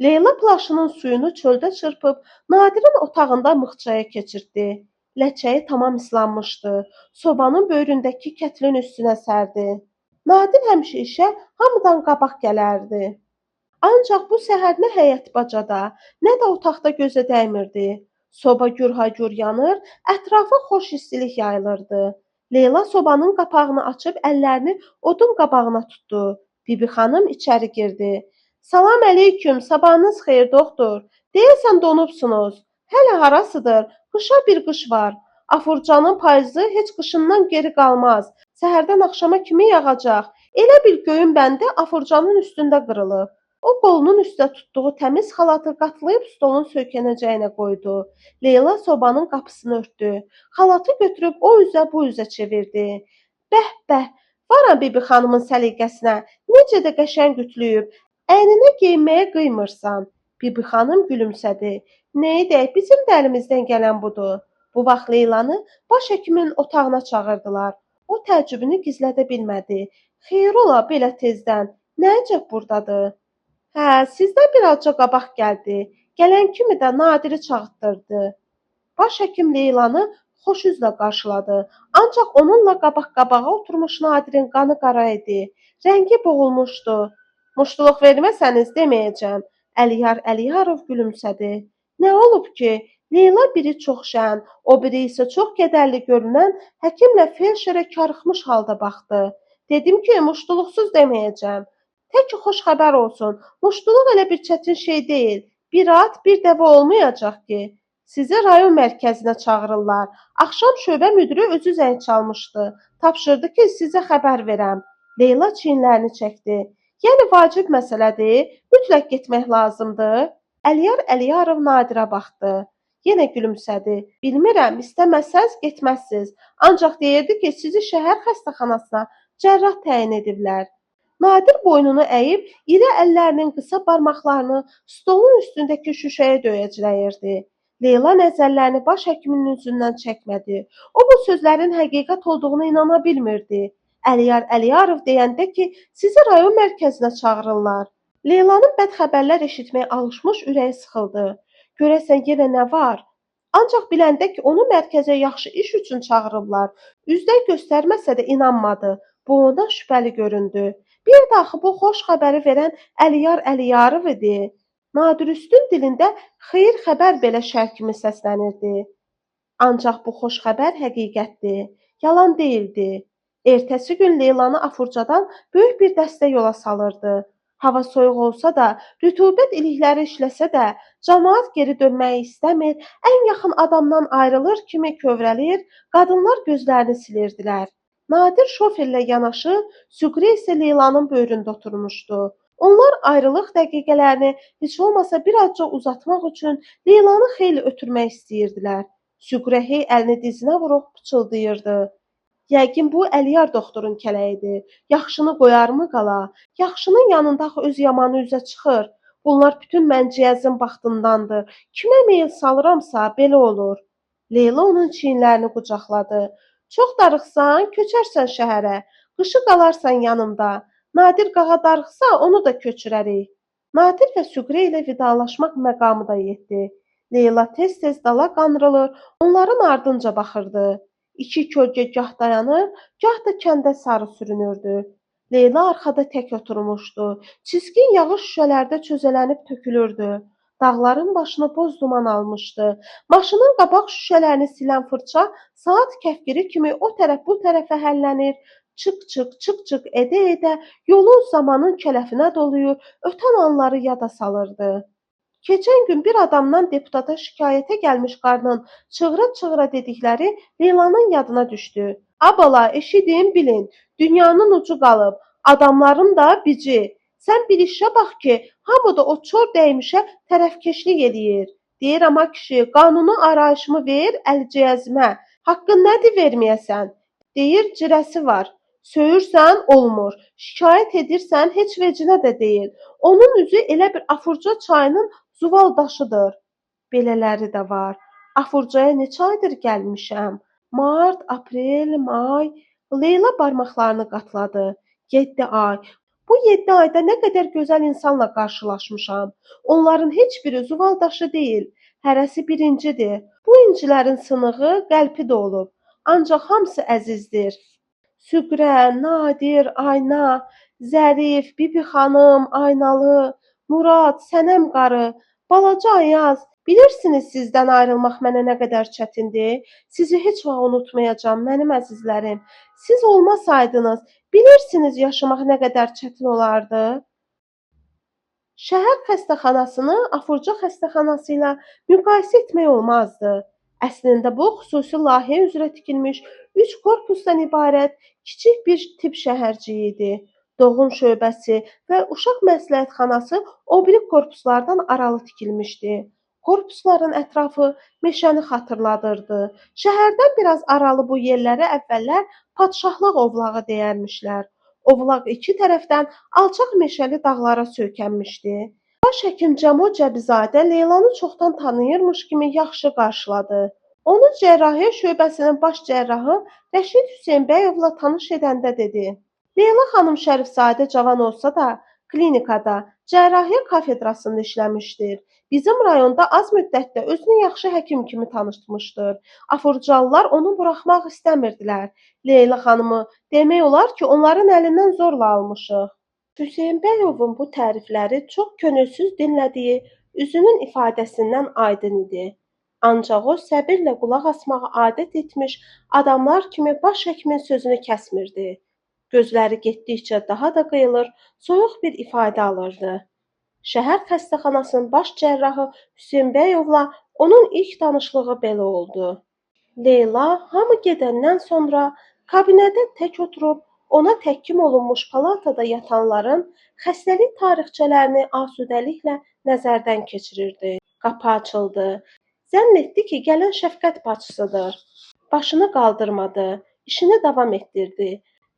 Leyla plaşının suyunu çöldə çırpıb Nadirin otağında mıxçaya keçirtdi. Ləçəyi tamam islanmışdı. Sobanın böyründəki kətlin üstünə sərdi. Nadir həmişə işə hamıdan qabaq gələrdi. Ancaq bu səhər nə həyət bacada, nə də otaqda gözə dəymirdi. Soba gürhagür yanır, ətrafa xoş istilik yayılırdı. Leyla sobanın qapağını açıb əllərini odun qabağına tutdu. Bibi xanım içəri girdi. Salam əleyküm, sabahınız xeyir doktor. Deyəsən donubsunuz. Hələ harasıdır? Qışa bir qış var. Afurcanın payızı heç qışından geri qalmaz. Səhərdən axşama kimi yağacaq. Elə bil göyün bəndi Afurcanın üstündə qırılıb. O qolunun üstə tutduğu təmiz xalatı qatlayıb stolun söykənəcəyinə qoydu. Leyla sobanın qapısını örtdü. Xalatı götürüb o üzə bu üzə çevirdi. Bəh, varam Bibi xanımın səliqəsinə. Necə də qəşəng ütülüyüb. Əyninə geyinməyə qıymırsan. Bibi xanım gülümsədi. Nə edək, bizim də əlimizdən gələn budur. Bu vaxt Leylanı baş həkimin otağına çağırdılar. O təəccübünü gizlədə bilmədi. Xeyir ola belə tezdən. Nə əcəb burdadır? Hə, sizdən bir azca qabaq gəldi. Gələn kimi də Nadiri çağırtdırdı. Baş həkim Leylanı xoş üzlə qarşıladı. Ancaq onunla qabaq-qabağa oturmuş Nadirin qanı qara idi. Rəngi boğulmuşdu. Muştuluq verməsəniz deməyəcəm. Əliyar Əliyarov gülümsədi. Nə olub ki? Leyla biri çox şən, o biri isə çox kədərli görünən həkimlə felşerə karıxmış halda baxdı. Dedim ki, muştuluqsuz deməyəcəm. Tək xoş xəbər olsun. Muştuluq elə bir çətin şey deyil. Bir at, bir dəvə olmayacaq ki. Sizi rayon mərkəzinə çağırırlar. Axşam şöbə müdiri özü zəng çalmışdı. Tapşırdı ki, sizə xəbər verəm. Leyla çiyinlərini çəkdi. Yəni vacib məsələdir, mütləq getmək lazımdır. Əliyar Əliyarov Nadirə baxdı. Yenə gülümsədi. Bilmirəm, istəməsəz getməzsiniz. Ancaq deyirdi ki, sizi şəhər xəstəxanasına cərrah təyin ediblər. Nadir boynunu əyib, iri əllərinin qısa barmaqlarını stolun üstündəki şüşəyə döyəcləyirdi. Leyla nəzərlərini baş həkimin üzündən çəkmədi. O bu sözlərin həqiqət olduğuna inana bilmirdi. Əliyar Əliyarov deyəndə ki, sizi rayon mərkəzinə çağırırlar. Leylanın bəd xəbərlər eşitməyə alışmış ürəyi sıxıldı. Görəsən yenə nə var? Ancaq biləndə ki, onu mərkəzə yaxşı iş üçün çağırıblar. Üzdən göstərməsə də inanmadı. Bu ona şübhəli göründü. Bir də axı bu xoş xəbəri verən Əliyar Əliyarov idi. Nadirüstün dilində xeyir xəbər belə şər kimi səslənirdi. Ancaq bu xoş xəbər həqiqətdir. Yalan deyildi. Ertəsi gün Leylanı Afurcadan böyük bir dəstə yola salırdı. Hava soyuq olsa da, rütubət ilikləri işləsə də, camaat geri dönməyi istəmir, ən yaxın adamdan ayrılır kimi kövrəlir, qadınlar gözlərini silirdilər. Nadir şoferlə yanaşı, Süqrə isə Leylanın böyründə oturmuşdu. Onlar ayrılıq dəqiqələrini heç olmasa bir azca uzatmaq üçün Leylanı xeyli ötürmək istəyirdilər. Süqrə hey əlini dizinə vurub pıçıldayırdı. Yəqin bu Əliyar doktorun kələyidir. Yaxşını qoyarmı qala? Yaxşının yanında axı öz yamanı üzə çıxır. Bunlar bütün mənciyəzin baxtındandır. Kimə meyil salıramsa belə olur. Leyla onun çiyinlərini qucaqladı. Çox darıxsan, köçərsən şəhərə. Qışı qalarsan yanımda. Nadir qağa darıxsa, onu da köçürərik. Nadir və Süqrə ilə vidalaşmaq məqamı da yetdi. Leyla tez-tez dala qandırılır, onların ardınca baxırdı. İki kölgə gah dayanır, gah da kəndə sarı sürünürdü. Leyla arxada tək oturmuşdu. Çiskin yağış şüşələrdə çözələnib tökülürdü. Dağların başını boz duman almışdı. Maşının qabaq şüşələrini silən fırça saat kəfkiri kimi o tərəf bu tərəfə həllənir, çıx-çıx, çıx-çıx edə-edə yolu zamanın kələfinə doluyur, ötən anları yada salırdı. Keçən gün bir adamdan deputata şikayətə gəlmiş qarının çığıra-çığıra dedikləri Leylanın yadına düşdü. "A bala, eşidin, bilin, dünyanın ucu qalıb, adamların da bici. Sən bir işə bax ki, hamı da o çor dəymüşə tərəfkeşlik eləyir. Deyirəm a kişi, qanunu arayışımı ver Əliciyəzimə. Haqqın nədir verməyəsən? Deyir cirəsi var. Söyürsən olmur. Şikayət edirsən heç vecinə də deyil. Onun üzü elə bir Afurca çayının Zuval daşıdır. Belələri də var. Afurcaya neçə aydır gəlmişəm? Mart, aprel, may. Leyla barmaqlarını qatladı. 7 ay. Bu 7 ayda nə qədər gözəl insanla qarşılaşmışam. Onların heç biri Zuval daşı deyil. Hərəsi birincidir. Bu incilərin sınığı qəlpi də olub. Ancaq hamısı əzizdir. Süqrə, Nadir, Ayna, Zərif, Bibi xanım, Aynalı, Murad, Sənəm qarı, balaca Ayaz. Bilirsiniz sizdən ayrılmaq mənə nə qədər çətindir? Sizi heç vaxt unutmayacağam mənim əzizlərim. Siz olmasaydınız, bilirsiniz yaşamaq nə qədər çətin olardı? Şəhər xəstəxanasını Afurca xəstəxanası ilə müqayisə etmək olmazdı. Əslində bu xüsusi layihə üzrə tikilmiş 3 korpusdan ibarət kiçik bir tibb şəhərciyi idi. Doğum şöbəsi və uşaq məsləhətxanası o biri korpuslardan aralı tikilmişdi. Korpusların ətrafı meşəni xatırladırdı. Şəhərdən biraz aralı bu yerlərə əvvəllər padşahlıq ovlağı deyərmişlər. Ovlaq iki tərəfdən alçaq meşəli dağlara söykənmişdi. Baş həkim Cəmo Cəbizadə Leylanı çoxdan tanıyırmış kimi yaxşı qarşıladı. Onu cərrahiyyə şöbəsinin baş cərrahı Rəşid Hüseynbəyovla tanış edəndə dedi: "Leyla xanım Şərifzadə cavan olsa da, klinikada, cərrahiyyə kafedrasında işləmişdir. Bizim rayonda az müddətdə özünü yaxşı həkim kimi tanıtmışdır. Afurcalılar onu buraxmaq istəmirdilər. Leyla xanımı demək olar ki, onların əlindən zorla almışıq." Hüseynbəyovun bu tərifləri çox könülsüz dinlədiyi üzünün ifadəsindən aydın idi. Ancaq o səbirlə qulaq asmağa adət etmiş adamlar kimi baş həkimin sözünü kəsmirdi. Gözləri getdikcə daha da qıyılır, soyuq bir ifadə alırdı. Şəhər xəstəxanasının baş cərrahı Hüseynbəyovla onun ilk tanışlığı belə oldu. Leyla hamı gedəndən sonra kabinetdə tək oturub ona təhkim olunmuş palatada yatanların xəstəlik tarixçələrini asudəliklə nəzərdən keçirirdi. Qapı açıldı. Zənn etdi ki, gələn şəfqət bacısıdır. Başını qaldırmadı, işini davam etdirdi.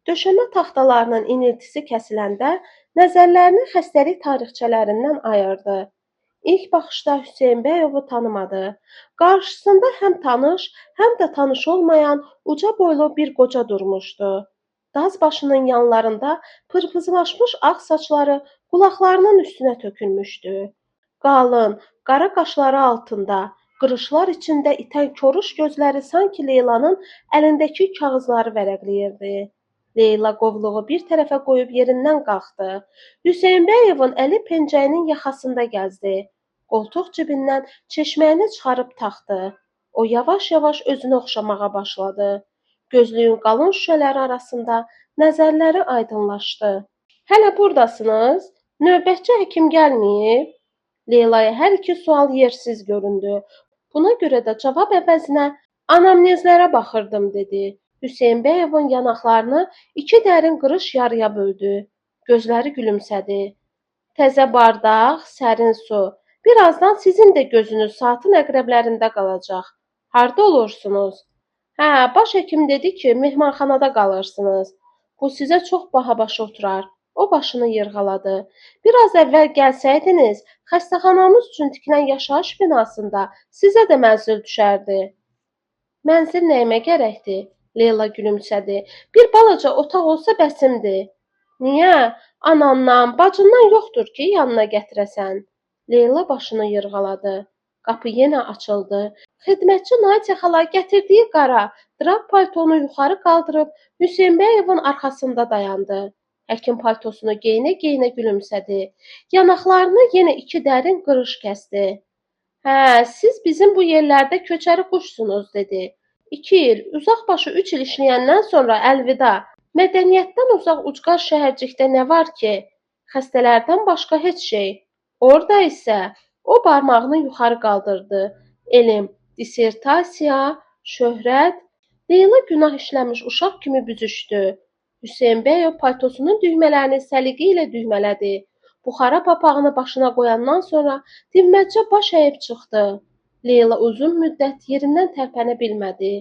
Döşəmə taxtalarının iniltisi kəsiləndə nəzərlərini xəstəlik tarixçələrindən ayırdı. İlk baxışda Hüseynbəyovu tanımadı. Qarşısında həm tanış, həm də tanış olmayan uca boylu bir qoca durmuşdu. Daz başının yanlarında pırpızlaşmış ağ saçları qulaqlarının üstünə tökülmüşdü. Qalın, qara qaşları altında, qırışlar içində itən koruş gözləri sanki Leylanın əlindəki kağızları vərəqləyirdi. Leyla qovluğu bir tərəfə qoyub yerindən qalxdı. Hüseynbəyovun əli pencəyinin yaxasında gəzdi. Qoltuq cibindən çeşməyini çıxarıb taxdı. O yavaş-yavaş özünü oxşamağa başladı. Gözlüyün qalın şüşələri arasında nəzərləri aydınlaşdı. "Hələ buradasınız? Növbətçi həkim gəlməyib?" Leylaya hər iki sual yersiz göründü. Buna görə də cavab əvəzinə "Anamnezlərə baxırdım" dedi. Hüseynbəyovun yanaqlarını iki dərin qırış yarıya böldü. Gözləri gülümsədi. "Təzə bardaq, sərin su. Birazdan sizin də gözünüz saatın əqrəblərində qalacaq. Harda olursunuz?" Hə, baş həkim dedi ki, mehmanxanada qalırsınız. Bu sizə çox baha başa oturar. O başını yırğaladı. Bir az əvvəl gəlsəydiniz, xəstəxanamız üçün tikilən yaşayış binasında sizə də mənzil düşərdi. Mənzil nəyimə gərəkdir? Leyla gülümsədi. Bir balaca otaq olsa bəsimdir. Niyə? Anandan, bacından yoxdur ki, yanına gətirəsən. Leyla başını yırğaladı. Qapı yenə açıldı. Xidmətçi Nayçə xala gətirdiyi qara drap paltonu yuxarı qaldırıb Hüseynbəyovun arxasında dayandı. Həkim paltosunu geyinə-geyinə gülümsədi. Yanaqlarını yenə iki dərin qırış kəsdi. Hə, siz bizim bu yerlərdə köçəri quşsunuz, dedi. 2 il, uzaqbaşı 3 il işləyəndən sonra əlvida. Mədəniyyətdən uzaq ucqar şəhərcikdə nə var ki? Xəstələrdən başqa heç şey. Orada isə o barmağını yuxarı qaldırdı. Elm, dissertasiya, şöhrət. Leyla günah işləmiş uşaq kimi büzüşdü. Hüseynbəyov paltosunun düymələrini səliqə ilə düymələdi. Buxara papağını başına qoyandan sonra dinməzcə baş əyib çıxdı. Leyla uzun müddət yerindən tərpənə bilmədi.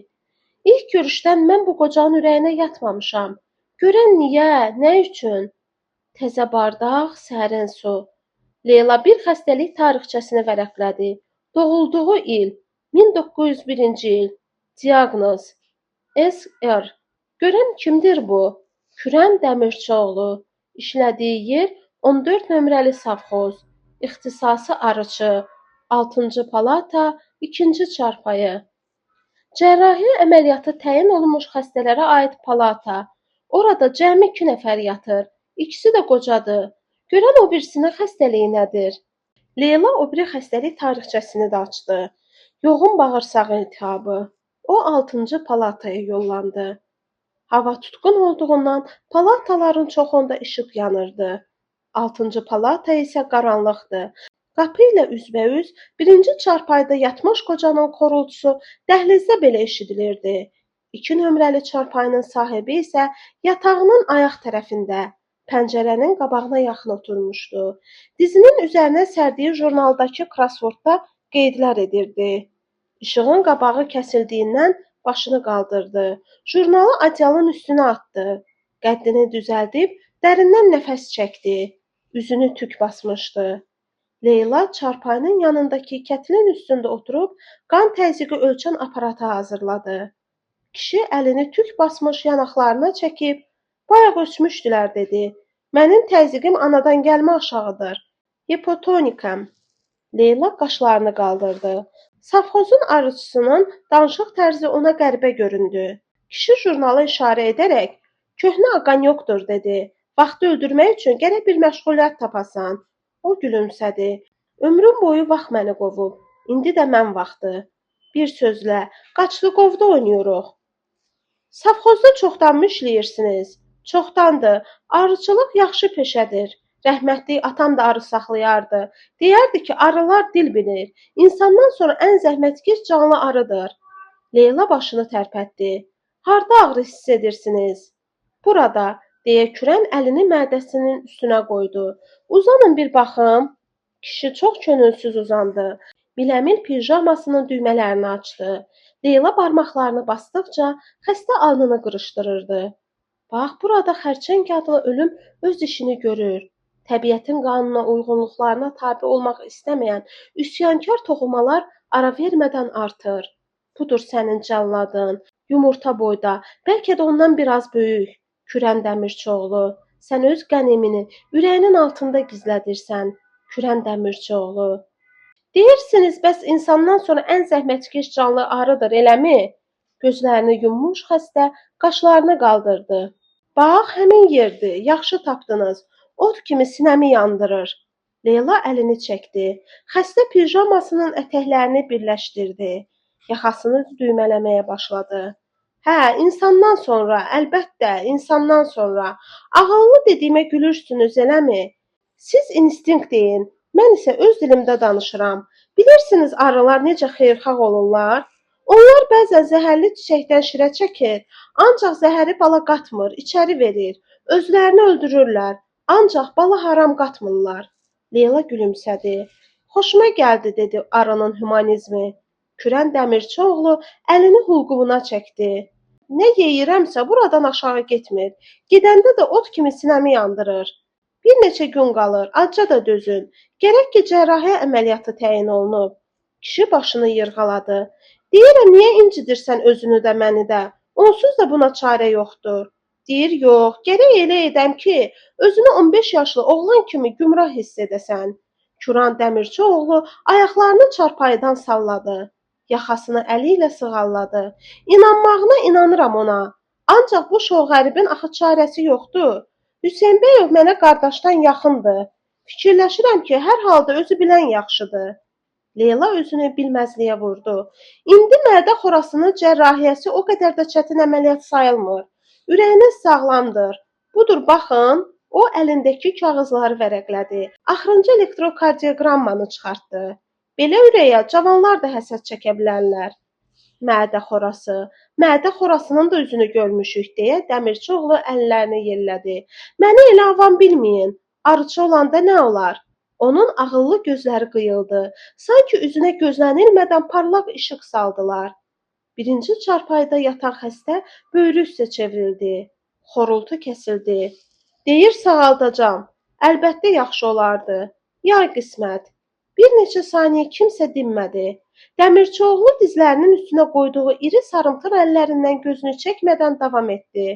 İlk görüşdən mən bu qocanın ürəyinə yatmamışam. Görən niyə, nə üçün? Təzə bardaq, sərin su. Leyla bir xəstəlik tarixçəsini vərəqlədi. Doğulduğu il 1901-ci il. Diaqnoz SR. Görən kimdir bu? Kürən Dəmirçioğlu. İşlədiyi yer 14 nömrəli savxoz. İxtisası arıçı. 6-cı palata, 2-ci çarpayı. Cərrahi əməliyyatı təyin olunmuş xəstələrə aid palata. Orada cəmi 2 nəfər yatır. İkisi də qocadır. Görən o birisinin xəstəliyi nədir? Leyla o biri xəstəlik tarixçəsini də açdı. Yoğun bağırsaq iltihabı. O 6-cı palataya yollandı. Hava tutqun olduğundan palataların çoxunda işıq yanırdı. 6-cı palata isə qaranlıqdı. Qapı ilə üzbəüz birinci çarpayda yatmış qocanın xorultusu dəhlizdə belə eşidilirdi. 2 nömrəli çarpayının sahibi isə yatağının ayaq tərəfində, pəncərənin qabağına yaxın oturmuşdu. Dizinin üzərinə sərdiyi jurnaldakı krasvordda qeydlər edirdi. İşığın qabağı kəsildiyindən başını qaldırdı. Jurnalı adyalın üstünə atdı. Qəddini düzəldib dərindən nəfəs çəkdi. Üzünü tük basmışdı. Leyla çarpayının yanındakı kətlin üstündə oturub qan təzyiqi ölçən aparatı hazırladı. Kişi əlini tük basmış yanaqlarına çəkib, bayaq ölçmüşdülər, dedi. Mənim təzyiqim anadan gəlmə aşağıdır. Hipotonikam. Leyla qaşlarını qaldırdı. Savxozun arıçısının danışıq tərzi ona qəribə göründü. Kişi jurnala işarə edərək, köhnə aqanyokdur, dedi. Vaxtı öldürmək üçün gərək bir məşğuliyyət tapasan. O gülümsədi. Ömrüm boyu vaxt məni qovub. İndi də mən vaxtı. Bir sözlə, qaçlı qovda oynayırıq. Savxozda çoxdanmı işləyirsiniz? Çoxdandır. Arıçılıq yaxşı peşədir. Rəhmətli atam da arı saxlayardı. Deyərdi ki, arılar dil bilir. İnsandan sonra ən zəhmətkeş canlı arıdır. Leyla başını tərpətdi. Harda ağrı hiss edirsiniz? Burada, deyə kürən əlini mədəsinin üstünə qoydu. Uzanın bir baxım. Kişi çox könülsüz uzandı. Biləmin pijamasının düymələrini açdı. Leyla barmaqlarını basdıqca xəstə alnını qırışdırırdı. Bax, burada xərçəng adlı ölüm öz işini görür. Təbiətin qanuna uyğunluqlarına tabe olmaq istəməyən üsyankar toxumalar ara vermədən artır. Budur sənin cəlladın, yumurta boyda, bəlkə də ondan biraz böyük. Kürən Dəmirçioğlu, sən öz qənimini ürəyinin altında gizlədirsən. Kürən Dəmirçioğlu. Deyirsiniz, bəs insandan sonra ən zəhmətkeş canlı arıdır, eləmi? Gözlərini yummuş xəstə qaşlarını qaldırdı. Bax, həmin yerdir, yaxşı tapdınız. Od kimi sinəmi yandırır. Leyla əlini çəkdi. Xəstə pijamasının ətəklərini birləşdirdi. Yaxasını düymələməyə başladı. Hə, insandan sonra, əlbəttə, insandan sonra. Ağıllı dediyimə gülürsünüz, eləmi? Siz instinkt deyin, mən isə öz dilimdə danışıram. Bilirsiniz arılar necə xeyirxah olurlar? Onlar bəzən zəhərli çiçəkdən şirə çəkir, ancaq zəhəri bala qatmır, içəri verir. Özlərini öldürürlər, ancaq bala haram qatmırlar. Leyla gülümsədi. Xoşuma gəldi, dedi arının humanizmi. Kürən Dəmirçioğlu əlini hulqumuna çəkdi. Nə yeyirəmsə buradan aşağı getmir. Gedəndə də ot kimi sinəmi yandırır. Bir neçə gün qalır, acca da dözün. Gərək ki, cərrahiyyə əməliyyatı təyin olunub. Kişi başını yırğaladı. Deyirəm, niyə incidirsən özünü də, məni də? Onsuz da buna çarə yoxdur. Deyir, yox, gərək elə edəm ki, özünü 15 yaşlı oğlan kimi gümrah hiss edəsən. Kürən Dəmirçioğlu ayaqlarını çarpayıdan salladı. Yaxasını əli ilə sığalladı. İnanmağına inanıram ona. Ancaq bu şoğəribin axı çarəsi yoxdur. Hüseynbəyov mənə qardaşdan yaxındır. Fikirləşirəm ki, hər halda özü bilən yaxşıdır. Leyla özünü bilməzliyə vurdu. İndi mədə xorasının cərrahiyyəsi o qədər də çətin əməliyyat sayılmır. Ürəyiniz sağlamdır. Budur, baxın. O əlindəki kağızları vərəqlədi. Axırıncı elektrokardioqrammanı çıxartdı. Belə ürəyə cavanlar da həsəd çəkə bilərlər. Mədə xorası. Mədə xorasının da üzünü görmüşük deyə Dəmirçioğlu əllərini yellədi. Məni elə avam bilməyin. Arıçı olanda nə olar? Onun ağıllı gözləri qıyıldı. Sanki üzünə gözlənilmədən parlaq işıq saldılar. Birinci çarpayıda yatan xəstə böyrü üstə çevrildi. Xorultu kəsildi. Deyir, sağaldacam. Əlbəttə yaxşı olardı. Ya qismət. Bir neçə saniyə kimsə dinmədi. Dəmirçioğlu dizlərinin üstünə qoyduğu iri sarımtıl əllərindən gözünü çəkmədən davam etdi.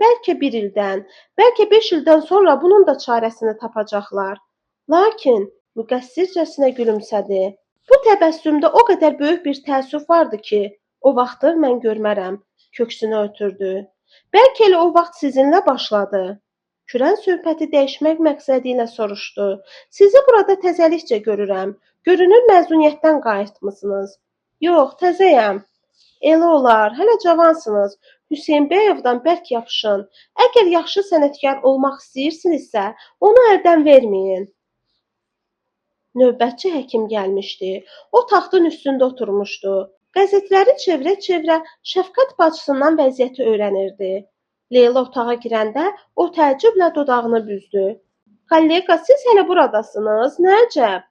Bəlkə 1 ildən, bəlkə 5 ildən sonra bunun da çarəsini tapacaqlar. Lakin müqəssircəsinə gülümsədi. Bu təbəssümdə o qədər böyük bir təəssüf vardı ki, o vaxtı mən görmərəm. Köksünü ötürdü. Bəlkə elə o vaxt sizinlə başladı. Kürən söhbəti dəyişmək məqsədi ilə soruşdu. Sizi burada təzəlikcə görürəm. Görünür məzuniyyətdən qayıtmısınız. Yox, təzəyəm. Elə olar, hələ cavansınız. Hüseynbəyovdan bərk yapışın. Əgər yaxşı sənətkar olmaq istəyirsinizsə, onu əldən verməyin. Növbətçi həkim gəlmişdi. O taxtın üstündə oturmuşdu. Qəzetləri çevirə-çevirə Şəfqət bacısından vəziyyəti öyrənirdi. Leyla otağa girəndə o təəccüblə dodağını büzdü. Kollega, siz hələ buradasınız, nə əcəb?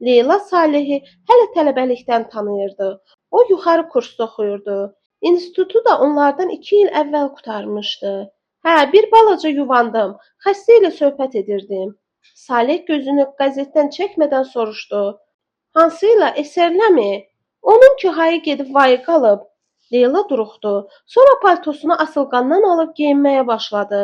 Leyla Salehi hələ tələbəlikdən tanıyırdı. O yuxarı kursda oxuyurdu. İnstitutu da onlardan 2 il əvvəl qurtarmışdı. Hə, bir balaca yuvandım. Xəstə ilə söhbət edirdim. Saleh gözünü qəzetdən çəkmədən soruşdu. Hansıyla, əsərləmi? Onun ki, hayı gedib vayı qalıb. Leyla duruxdu. Sonra paltosunu asılqandan alıb geyinməyə başladı.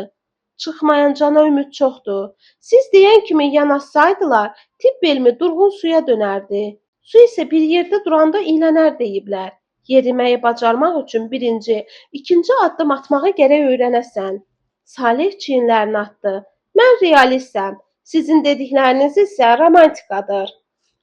Çıxmayan cana ümid çoxdur. Siz deyən kimi yanaşsaydılar, tibb elmi durğun suya dönərdi. Su isə bir yerdə duranda iylənər deyiblər. Yeriməyi bacarmaq üçün birinci, ikinci addım atmağı gərək öyrənəsən. Saleh çiyinlərini atdı. Mən realistəm. Sizin dedikləriniz isə romantikadır.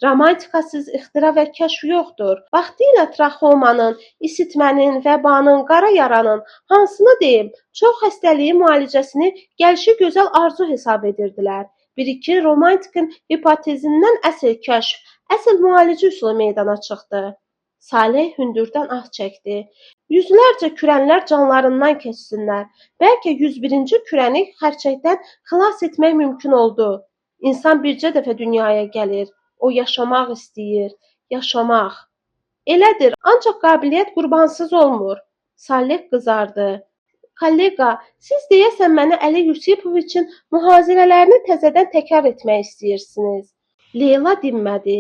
Romantikasız ixtira və kəşf yoxdur. Vaxtilə traxomanın, isitmənin, vəbanın, qara yaranın, hansını deyim, çox xəstəliyin müalicəsini gəlişi gözəl arzu hesab edirdilər. Bir-iki romantikin hipotezindən əsl kəşf, əsl müalicə üsulu meydana çıxdı. Saleh hündürdən ah çəkdi. Yüzlərcə kürənlər canlarından keçsinlər. Bəlkə 101-ci kürəni xərçəkdən xilas etmək mümkün oldu. İnsan bircə dəfə dünyaya gəlir. O yaşamaq istəyir, yaşamaq. Elədir, ancaq qabiliyyət qurbansız olmur. Saleh qızardı. Kollega, siz deyəsən mənə Əli Yusipoviçin mühazirələrini təzədən təkrar etmək istəyirsiniz. Leyla dinmədi.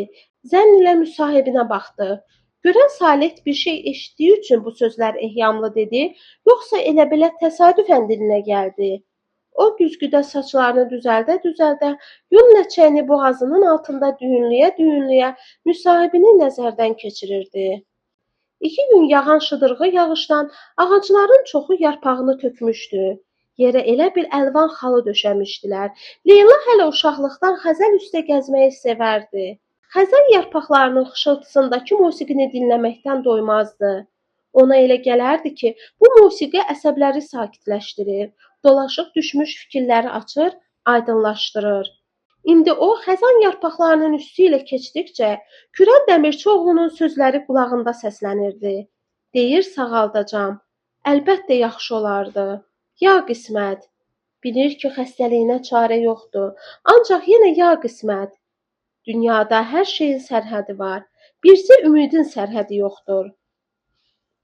Zənn ilə müsahibinə baxdı. Görən Saleh bir şey eşitdiyi üçün bu sözlər ehyamlı dedi, yoxsa elə belə təsadüfən dilinə gəldi. O güzgüdə saçlarını düzəldə-düzəldə, yun ləçəyini boğazının altında düyünləyə-düyünləyə müsahibini nəzərdən keçirirdi. 2 gün yağan şıdırğı yağışdan ağacların çoxu yarpağını tökmüşdü. Yerə elə bir əlvan xalı döşəmişdilər. Leyla hələ uşaqlıqdan xəzəl üstə gəzməyi sevərdi. Xəzəl yarpaqlarının xışıltısındakı musiqini dinləməkdən doymazdı. Ona elə gələrdi ki, bu musiqi əsəbləri sakitləşdirir, dolaşıq düşmüş fikirləri açır, aydınlaşdırır. İndi o xəzan yarpaqlarının üstü ilə keçdikcə Kürən Dəmirçioğlunun sözləri qulağında səslənirdi. Deyir, sağaldacam. Əlbəttə yaxşı olardı. Ya qismət. Bilir ki, xəstəliyinə çarə yoxdur. Ancaq yenə ya qismət. Dünyada hər şeyin sərhədi var. Bircə ümidin sərhədi yoxdur.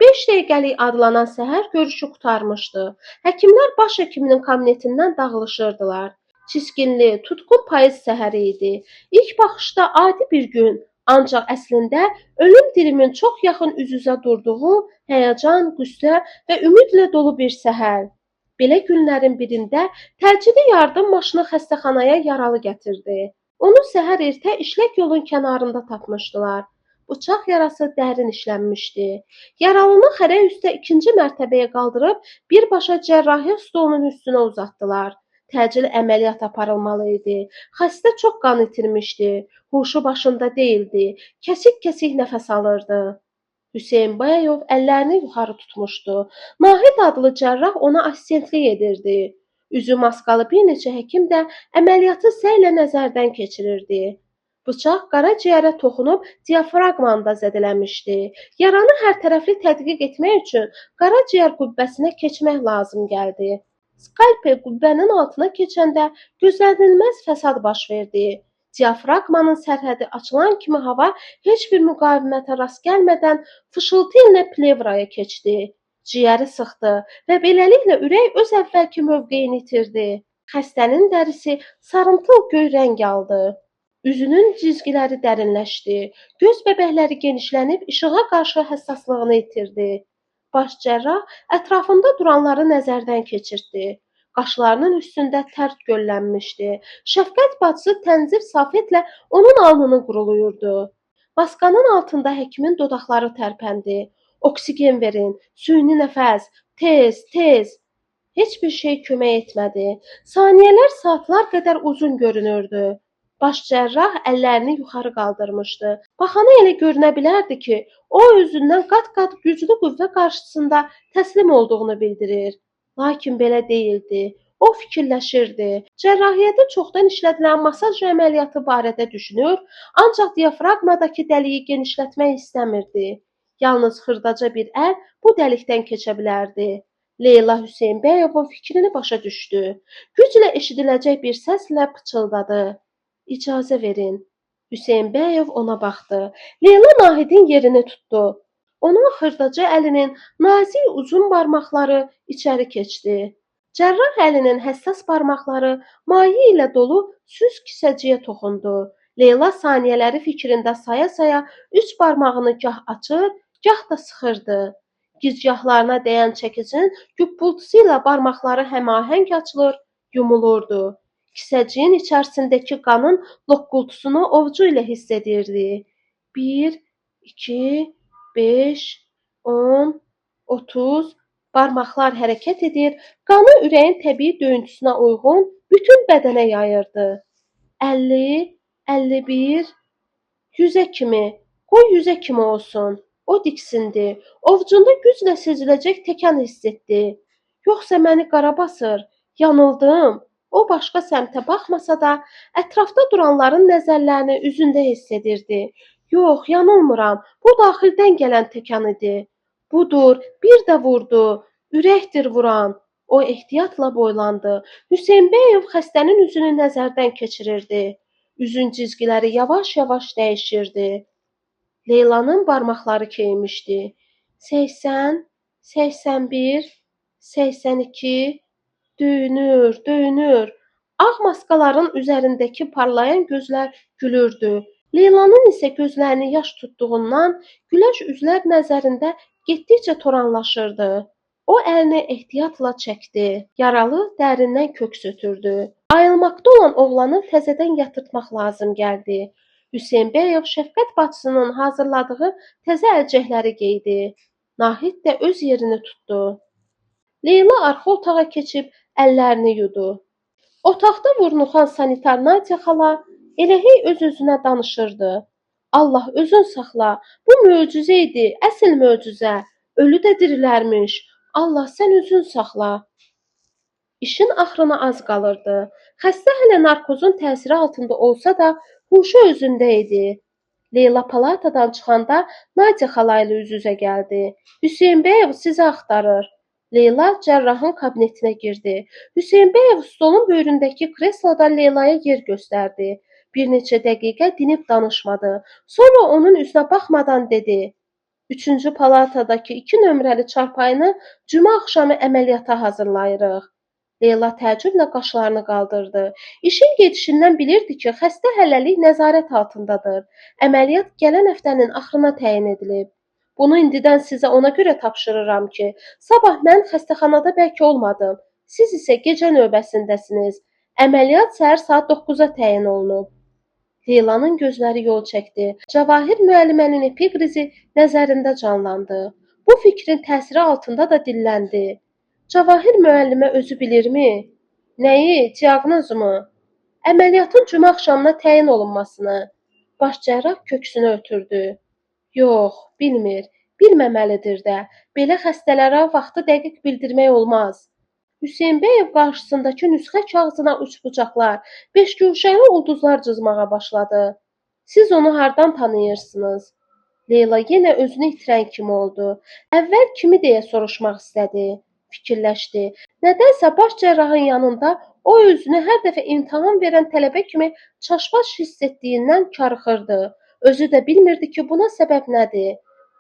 5 dəqiqəlik adlanan səhər görüşü qurtarmışdı. Həkimlər baş həkiminin kabinetindən dağılışırdılar. Çiskinli, tutqun payız səhəri idi. İlk baxışda adi bir gün, ancaq əslində ölüm dilimin çox yaxın üz-üzə durduğu həyəcan, qüssə və ümidlə dolu bir səhər. Belə günlərin birində təcili yardım maşını xəstəxanaya yaralı gətirdi. Onu səhər ertə işlək yolun kənarında tapmışdılar. Bıçaq yarası dərin işlənmişdi. Yaralını xərək üstə ikinci mərtəbəyə qaldırıb birbaşa cərrahiyyə stolunun üstünə uzatdılar. Təcil əməliyyat aparılmalı idi. Xəstə çox qan itirmişdi. Huşu başında deyildi. Kəsik-kəsik nəfəs alırdı. Hüseyn Bayov əllərini yuxarı tutmuşdu. Nahid adlı cərrah ona assistentlik edirdi. Üzü maskalı bir neçə həkim də əməliyyatı səylə nəzərdən keçirirdi. Bıçaq qaraciyərə toxunub diafraqmanı da zədələmişdi. Yaranı hərtərəfli tədqiq etmək üçün qaraciyər qübbəsinə keçmək lazım gəldi. Skalpel qübbənin altına keçəndə gözlənilməz fəsad baş verdi. Diafraqmanın sərhədi açılan kimi hava heç bir müqavimətə rast gəlmədən fışıltı ilə plevraya keçdi. Ciyəri sıxdı və beləliklə ürək öz əvvəlki mövqeyini itirdi. Xəstənin dərisi sarımtıl göy rəng aldı. Üzünün cizgiləri dərinləşdi. Göz bəbəkləri genişlənib işığa qarşı həssaslığını itirdi. Baş cərrah ətrafında duranları nəzərdən keçirtdi. Qaşlarının üstündə tər göllənmişdi. Şəfqət bacısı tənzif salfetlə onun alnını quruluyurdu. Maskanın altında həkimin dodaqları tərpəndi. Oksigen verin, süni nəfəs, tez, tez. Heç bir şey kömək etmədi. Saniyələr saatlar qədər uzun görünürdü. Baş cərrah əllərini yuxarı qaldırmışdı. Baxana elə görünə bilərdi ki, o özündən qat-qat güclü qüvvə qarşısında təslim olduğunu bildirir. Lakin belə deyildi. O fikirləşirdi. Cərrahiyyədə çoxdan işlədilən masaj əməliyyatı barədə düşünür, ancaq diafraqmadakı dəliyi genişlətmək istəmirdi. Yalnız xırdaca bir əl bu dəlikdən keçə bilərdi. Leyla Hüseynbəyovun fikrini başa düşdü. Güclə eşidiləcək bir səslə pıçıldadı. İcazə verin. Hüseynbəyov ona baxdı. Leyla Nahidin yerini tutdu. Onun xırdaca əlinin nazik uzun barmaqları içəri keçdi. Cərrah əlinin həssas barmaqları maye ilə dolu süz kisəciyə toxundu. Leyla saniyələri fikrində saya-saya üç barmağını gah açır, gah da sıxırdı. Gicgahlarına dəyən çəkicin güppultusu ilə barmaqları həmahəng açılır, yumulurdu. Kisəciyin içərisindəki qanın loqqultusunu ovcu ilə hiss edirdi. 1, 2, 5, 10, 30 barmaqlar hərəkət edir, qanı ürəyin təbii döyüntüsünə uyğun bütün bədənə yayırdı. 50, 51, 100-ə kimi, qoy 100-ə kimi olsun. O diksindi. Ovcunda güclə seziləcək təkan hiss etdi. Yoxsa məni qara basır, yanıldım. O başqa səmtə baxmasa da, ətrafda duranların nəzərlərini üzündə hiss edirdi. Yox, yanılmıram. Bu daxildən gələn təkan idi. Budur, bir də vurdu. Ürəkdir vuran. O ehtiyatla boylandı. Hüseynbəyov xəstənin üzünü nəzərdən keçirirdi. Üzün cizgiləri yavaş-yavaş dəyişirdi. Leylanın barmaqları keymişdi. 80, 81, 82, döyünür. Ağ maskaların üzərindəki parlayan gözlər gülürdü. Leylanın isə gözlərini yaş tutduğundan güləş üzlər nəzərində getdikcə toranlaşırdı. O əlini ehtiyatla çəkdi. Yaralı dərindən köks ötürdü. Ayılmaqda olan oğlanı təzədən yatırtmaq lazım gəldi. Hüseynbəyov şəfqət bacısının hazırladığı təzə əlcəkləri geydi. Nahid də öz yerini tutdu. Leyla arxa otağa keçib əllərini yudu. Otaqda vurnuxan sanitar Nadya xala elə hey öz-özünə danışırdı. Allah özün saxla, bu möcüzə idi, əsl möcüzə. Ölü də dirilərmiş. Allah sən özün saxla. İşin axırına az qalırdı. Xəstə hələ narkozun təsiri altında olsa da, huşu özündə idi. Leyla palatadan çıxanda Nadya xala ilə üz-üzə gəldi. Hüseynbəyov sizi axtarır. Leyla cərrahın kabinetinə girdi. Hüseynbəyov stolun böyründəki kresloda Leylaya yer göstərdi. Bir neçə dəqiqə dinib danışmadı. Sonra onun üzünə baxmadan dedi: "Üçüncü palatadakı 2 nömrəli çarpayını cümə axşamı əməliyyata hazırlayırıq." Leyla təəccüblə qaşlarını qaldırdı. İşin gedişindən bilirdi ki, xəstə hələlik nəzarət altındadır. Əməliyyat gələn həftənin axırına təyin edilib. "Bunu indidən sizə ona görə tapşırıram ki, sabah mən xəstəxanada bəlkə olmadım. Siz isə gecə növbəsindəsiniz. Əməliyyat səhər saat 9-a təyin olunub." Leylanın gözləri yol çəkdi. Cavahir müəllimənin epiqrizi nəzərində canlandı. Bu fikrin təsiri altında da dilləndi. Cavahir müəllimə özü bilirmi? Nəyi? Diaqnozumu? Əməliyyatın cümə axşamına təyin olunmasını. Baş cərrah köksünü ötürdü. Yox, bilmir. Bilməməlidir də. Belə xəstələrə vaxtı dəqiq bildirmək olmaz. Hüseynbəyev qarşısındakı nüsxə kağızına uçbucaqlar, beşguşəli ulduzlar cızmağa başladı. Siz onu hardan tanıyırsınız? Leyla yenə özünü itirən kimi oldu. Əvvəl kimi deyə soruşmaq istədi. Fikirləşdi. Nədənsə baş cərrahın yanında o özünü hər dəfə imtahan verən tələbə kimi çaşbaş hiss etdiyindən karıxırdı. Özü də bilmirdi ki, buna səbəb nədir.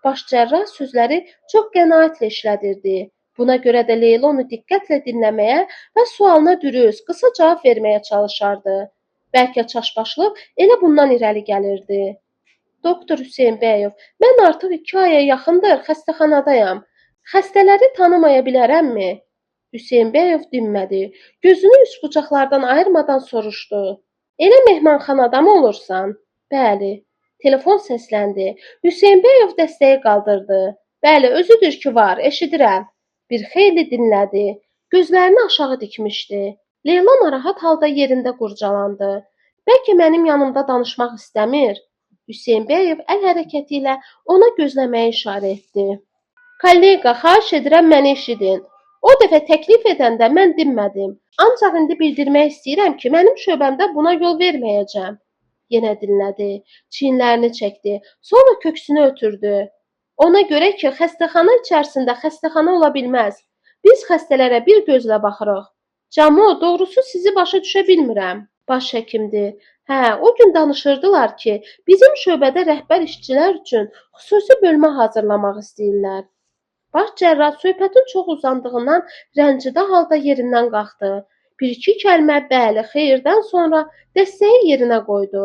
Baş cərrah sözləri çox qənaətlə işlədirdi. Buna görə də Leyla onu diqqətlə dinləməyə və sualına dürüst, qısa cavab verməyə çalışardı. Bəlkə çaşbaşlıq elə bundan irəli gəlirdi. Doktor Hüseynbəyev, mən artıq 2 aya yaxındır xəstəxanadayam. Xəstələri tanımaya bilərəmmi? Hüseynbəyev dinmədi. Gözünü üçbucaqlardan ayırmadan soruşdu. Elə mehmanxanada mı olursan? Bəli. Telefon səsləndi. Hüseynbəyev dəstəyi qaldırdı. Bəli, özüdür ki var, eşidirəm. Bir xeyli dinlədi. Gözlərini aşağı dikmişdi. Leyla narahat halda yerində qurcalandı. Bəlkə mənim yanımda danışmaq istəmir? Hüseynbəyev əl hərəkəti ilə ona gözləməyi işarə etdi. Kollega, xahiş edirəm məni eşidin. O dəfə təklif edəndə mən dinmədim. Ancaq indi bildirmək istəyirəm ki, mənim şöbəmdə buna yol verməyəcəm. Yenə dinlədi. Çiyinlərini çəkdi. Sonra köksünü ötürdü. Ona görə ki, xəstəxana içərisində xəstəxana ola bilməz. Biz xəstələrə bir gözlə baxırıq. Camo, doğrusu sizi başa düşə bilmirəm. Baş həkimdir. Hə, o gün danışırdılar ki, bizim şöbədə rəhbər işçilər üçün xüsusi bölmə hazırlamaq istəyirlər. Baş cərrah söhbətin çox uzandığından rəncidə halda yerindən qalxdı. Bir-iki kəlmə bəli, xeyirdən sonra dəstəyi yerinə qoydu.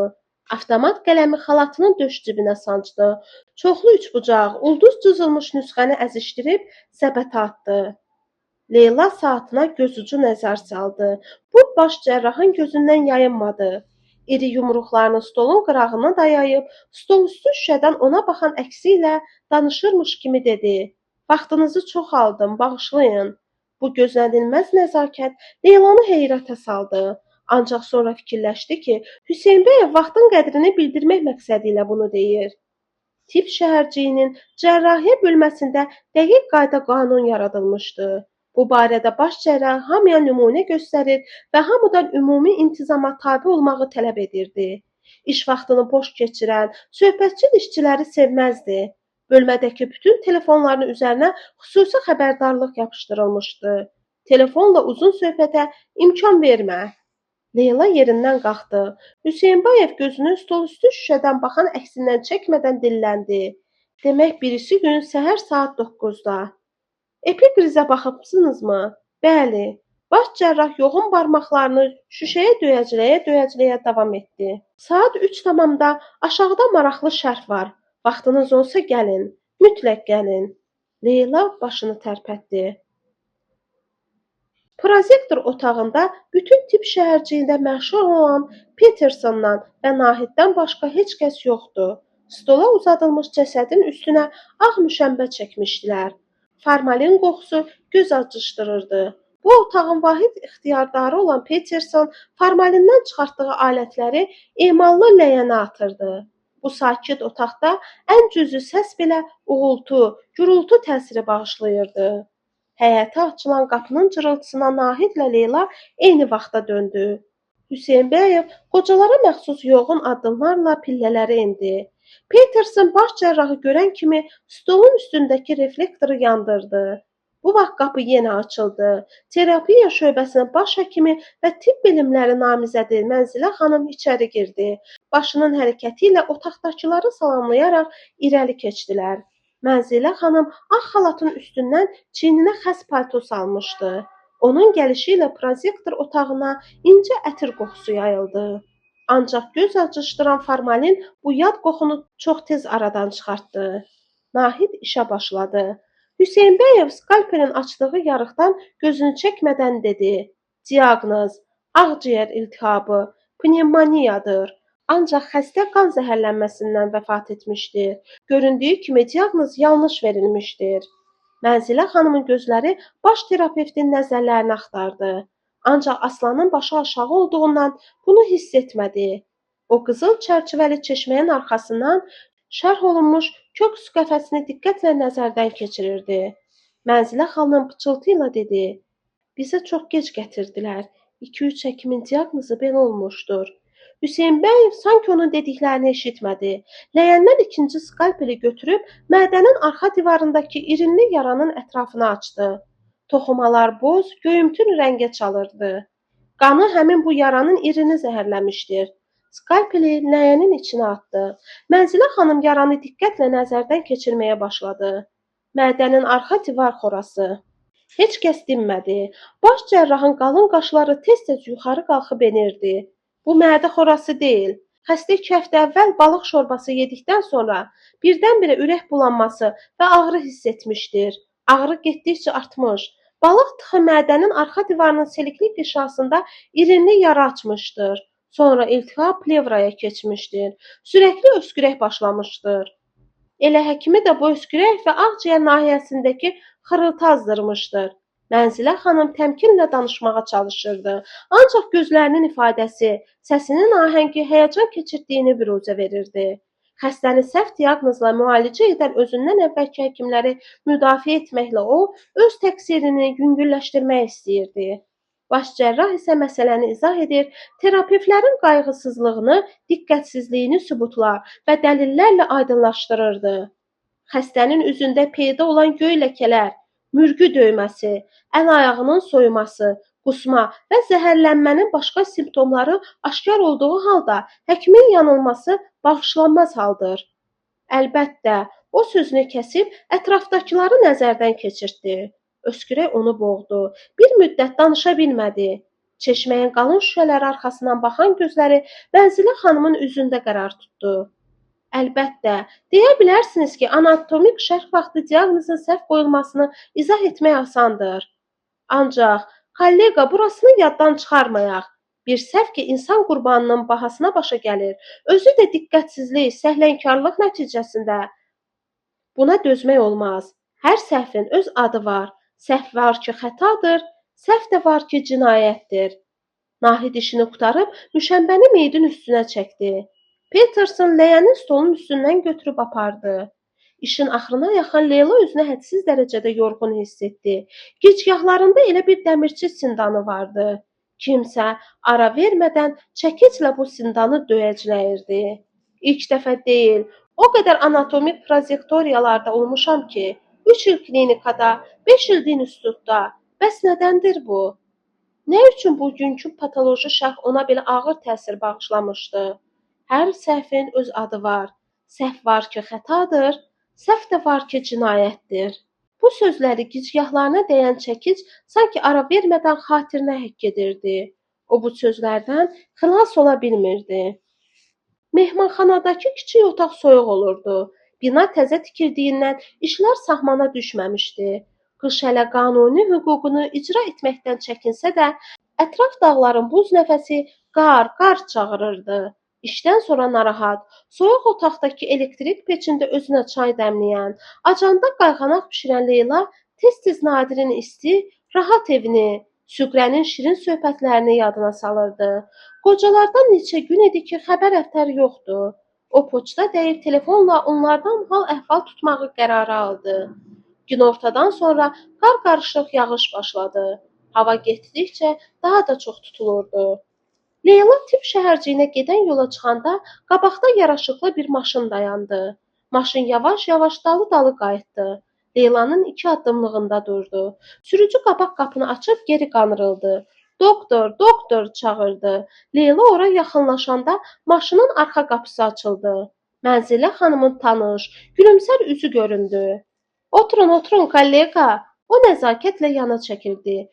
Avtomat qələmi xalatının döş cibinə sancdı. Çoxlu üçbucaq, ulduz cızılmış nüsxəni əzişdirib səbətə atdı. Leyla saatına gözucu nəzər saldı. Bu baş cərrahın gözündən yayınmadı. İri yumruqlarını stolun qırağına dayayıb, stol üstü şüşədən ona baxan əksi ilə danışırmış kimi dedi. Vaxtınızı çox aldım, bağışlayın. Bu gözlənilməz nəzakət Leylanı heyrətə saldı. Ancaq sonra fikirləşdi ki, Hüseynbəyev vaxtın qədrini bildirmək məqsədi ilə bunu deyir. Tibb şəhərciyinin cərrahiyyə bölməsində dəqiq qayda-qanun yaradılmışdı. Bu barədə baş cərrah hamıya nümunə göstərir və hamıdan ümumi intizama tabe olmağı tələb edirdi. İş vaxtını boş keçirən, söhbətçil işçiləri sevməzdi. Bölmədəki bütün telefonların üzərinə xüsusi xəbərdarlıq yapışdırılmışdı. Telefonla uzun söhbətə imkan vermə. Leyla yerindən qalxdı. Hüseynbəyev gözünü stol üstü şüşədən baxan əksindən çəkmədən dilləndi. Demək birisi gün səhər saat 9-da. Epikrizə baxıbsınızmı? Bəli. Baş cərrah yoğun barmaqlarını şüşəyə döyəcləyə davam etdi. Saat 3 tamamda aşağıda maraqlı şərh var. Vaxtınız olsa gəlin. Mütləq gəlin. Leyla başını tərpətdi. Prorektor otağında bütün tibb şəhərciyində məşhur olan Petersondan və Nahiddən başqa heç kəs yoxdur. Stola uzadılmış cəsədin üstünə ağ müşəmbə çəkmişdilər. Formalin qoxusu göz acışdırırdı. Bu otağın vahid ixtiyardarı olan Peterson formalindən çıxartdığı alətləri emallı ləyənə atırdı. Bu sakit otaqda ən cüzi səs belə uğultu, gürultu təsiri bağışlayırdı. Həyətə açılan qapının cırıltısına Nahidlə Leyla eyni vaxtda döndü. Hüseynbəyev qocalara məxsus yoğun addımlarla pillələri endi. Peterson baş cərrahı görən kimi stolun üstündəki reflektoru yandırdı. Bu vaxt qapı yenə açıldı. Terapiya şöbəsinin baş həkimi və tibb bilimləri namizədi Mənzilə xanım içəri girdi. Başının hərəkəti ilə otaqdakıları salamlayaraq irəli keçdilər. Mənzilə xanım ağ xalatın üstündən çiyninə xəz palto salmışdı. Onun gəlişi ilə prorektor otağına incə ətir qoxusu yayıldı. Ancaq göz acışdıran formalin bu yad qoxunu çox tez aradan çıxartdı. Nahid işə başladı. Hüseynbəyev skalpelin açdığı yarıqdan gözünü çəkmədən dedi: "Diaqnoz: ağciyər iltihabı, pnevmoniyadır. Ancaq xəstə qan zəhərlənməsindən vəfat etmişdir. Göründüyü kimi diaqnoz yanlış verilmişdir." Mənzilə xanımın gözləri baş terapevtin nəzərlərini axtardı. Ancaq Aslanın başı aşağı olduğundan bunu hiss etmədi. O qızıl çərçivəli çeşməyin arxasından şərh olunmuş kök su qəfəsini diqqətlə nəzərdən keçirirdi. Mənzilə xanım pıçıltı ilə dedi: "Bizə çox gec gətirdilər. 2-3 həkimin diaqnozu belə olmuşdur." Hüseynbəyev sanki onun dediklərini eşitmədi. Ləyəndən ikinci skalpeli götürüb mədənin arxa divarındakı irinli yaranın ətrafına açdı. Toxumalar boz, göyümtül rəngə çalırdı. Qanı həmin bu yaranın irini zəhərləmişdir. Skalpeli ləyənin içinə atdı. Mənzilə xanım yaranı diqqətlə nəzərdən keçirməyə başladı. Mədənin arxa divar xorası. Heç kəs dinmədi. Baş cərrahın qalın qaşları tez-tez yuxarı qalxıb enirdi. Bu mədə xorası deyil. Xəstə 2 həftə əvvəl balıq şorbası yedikdən sonra birdən-birə ürək bulanması və ağrı hiss etmişdir. Ağrı getdikcə artmış. Balıq tıxı mədənin arxa divarının selikli qişasında irinli yara açmışdır. Sonra iltihab plevraya keçmişdir. Sürəkli öskürək başlamışdır. Elə həkimi də bu öskürək və ağciyər nahiyəsindəki xırıltı azdırmışdır. Mənzilə xanım təmkinlə danışmağa çalışırdı. Ancaq gözlərinin ifadəsi, səsinin ahəngi həyəcan keçirdiyini büruzə verirdi. Xəstəni səhv diaqnozla müalicə edən özündən əvvəlki həkimləri müdafiə etməklə o, öz təqsirini yüngülləşdirmək istəyirdi. Baş cərrah isə məsələni izah edir, terapevtlərin qayğısızlığını, diqqətsizliyini sübutlar və dəlillərlə aydınlaşdırırdı. Xəstənin üzündə peyda olan göy ləkələr, mürgü döyməsi, əl-ayağının soyuması, qusma və zəhərlənmənin başqa simptomları aşkar olduğu halda həkimin yanılması bağışlanmaz haldır. Əlbəttə, o sözünü kəsib ətrafdakıları nəzərdən keçirtdi. Öskürək onu boğdu. Bir müddət danışa bilmədi. Çeşməyin qalın şüşələri arxasından baxan gözləri Mənzilə xanımın üzündə qərar tutdu. Əlbəttə, deyə bilərsiniz ki, anatomik şərh vaxtı diaqnozun səhv qoyulmasını izah etmək asandır. Ancaq, kollega, burasını yaddan çıxarmayaq. Bir səhv ki, insan qurbanının bahasına başa gəlir. Özü də diqqətsizlik, səhlənkarlıq nəticəsində. Buna dözmək olmaz. Hər səhvin öz adı var. Səhv var ki, xətadır, səhv də var ki, cinayətdir. Nahid işini qutarıb müşəmbəni meyidin üstünə çəkdi. Peterson ləyəni stolun üstündən götürüb apardı. İşin axırına yaxın Leyla özünü hədsiz dərəcədə yorğun hiss etdi. Gecgahlarında elə bir dəmirçi sindanı vardı. Kimsə ara vermədən çəkiclə bu sindanı döyəcləyirdi. İlk dəfə deyil, o qədər anatomik prozektoriyalarda olmuşam ki, 3 il klinikada, 5 il din institutda. Bəs nədəndir bu? Nə üçün bugünkü patoloji şərh ona belə ağır təsir bağışlamışdı? Hər səhvin öz adı var. Səhv var ki, xətadır, səhv də var ki, cinayətdir. Bu sözləri gicgahlarına dəyən çəkic sanki ara vermədən xatirinə həkk edirdi. O bu sözlərdən xilas ola bilmirdi. Mehmanxanadakı kiçik otaq soyuq olurdu. Bina təzə tikildiyindən işlər sahmana düşməmişdi. Qış hələ qanuni hüququnu icra etməkdən çəkinsə də, ətraf dağların buz nəfəsi qar çağırırdı. İşdən sonra narahat, soyuq otaqdakı elektrik peçində özünə çay dəmləyən, acanda qayğanaq bişirən Leyla tez-tez Nadirin isti, rahat evini, Süqrənin şirin söhbətlərini yadına salırdı. Qocalardan neçə gün idi ki, xəbər ətər yoxdur. O poçta dəyib telefonla onlardan hal-əhval tutmağı qərara aldı. Günortadan sonra qar-qarışıq yağış başladı. Hava getdikcə daha da çox tutulurdu. Leyla tibb şəhərciyinə gedən yola çıxanda qabaqda yaraşıqlı bir maşın dayandı. Maşın yavaş-yavaş dalı-dalı qayıtdı. Leylanın 2 addımlığında durdu. Sürücü qabaq qapını açıb geri qanırıldı. "Doktor, doktor!" çağırdı. Leyla ora yaxınlaşanda maşının arxa qapısı açıldı. Mənzilə xanımın tanış, gülümsər üzü göründü. "Oturun, oturun, kollega!" O nəzakətlə yana çəkildi.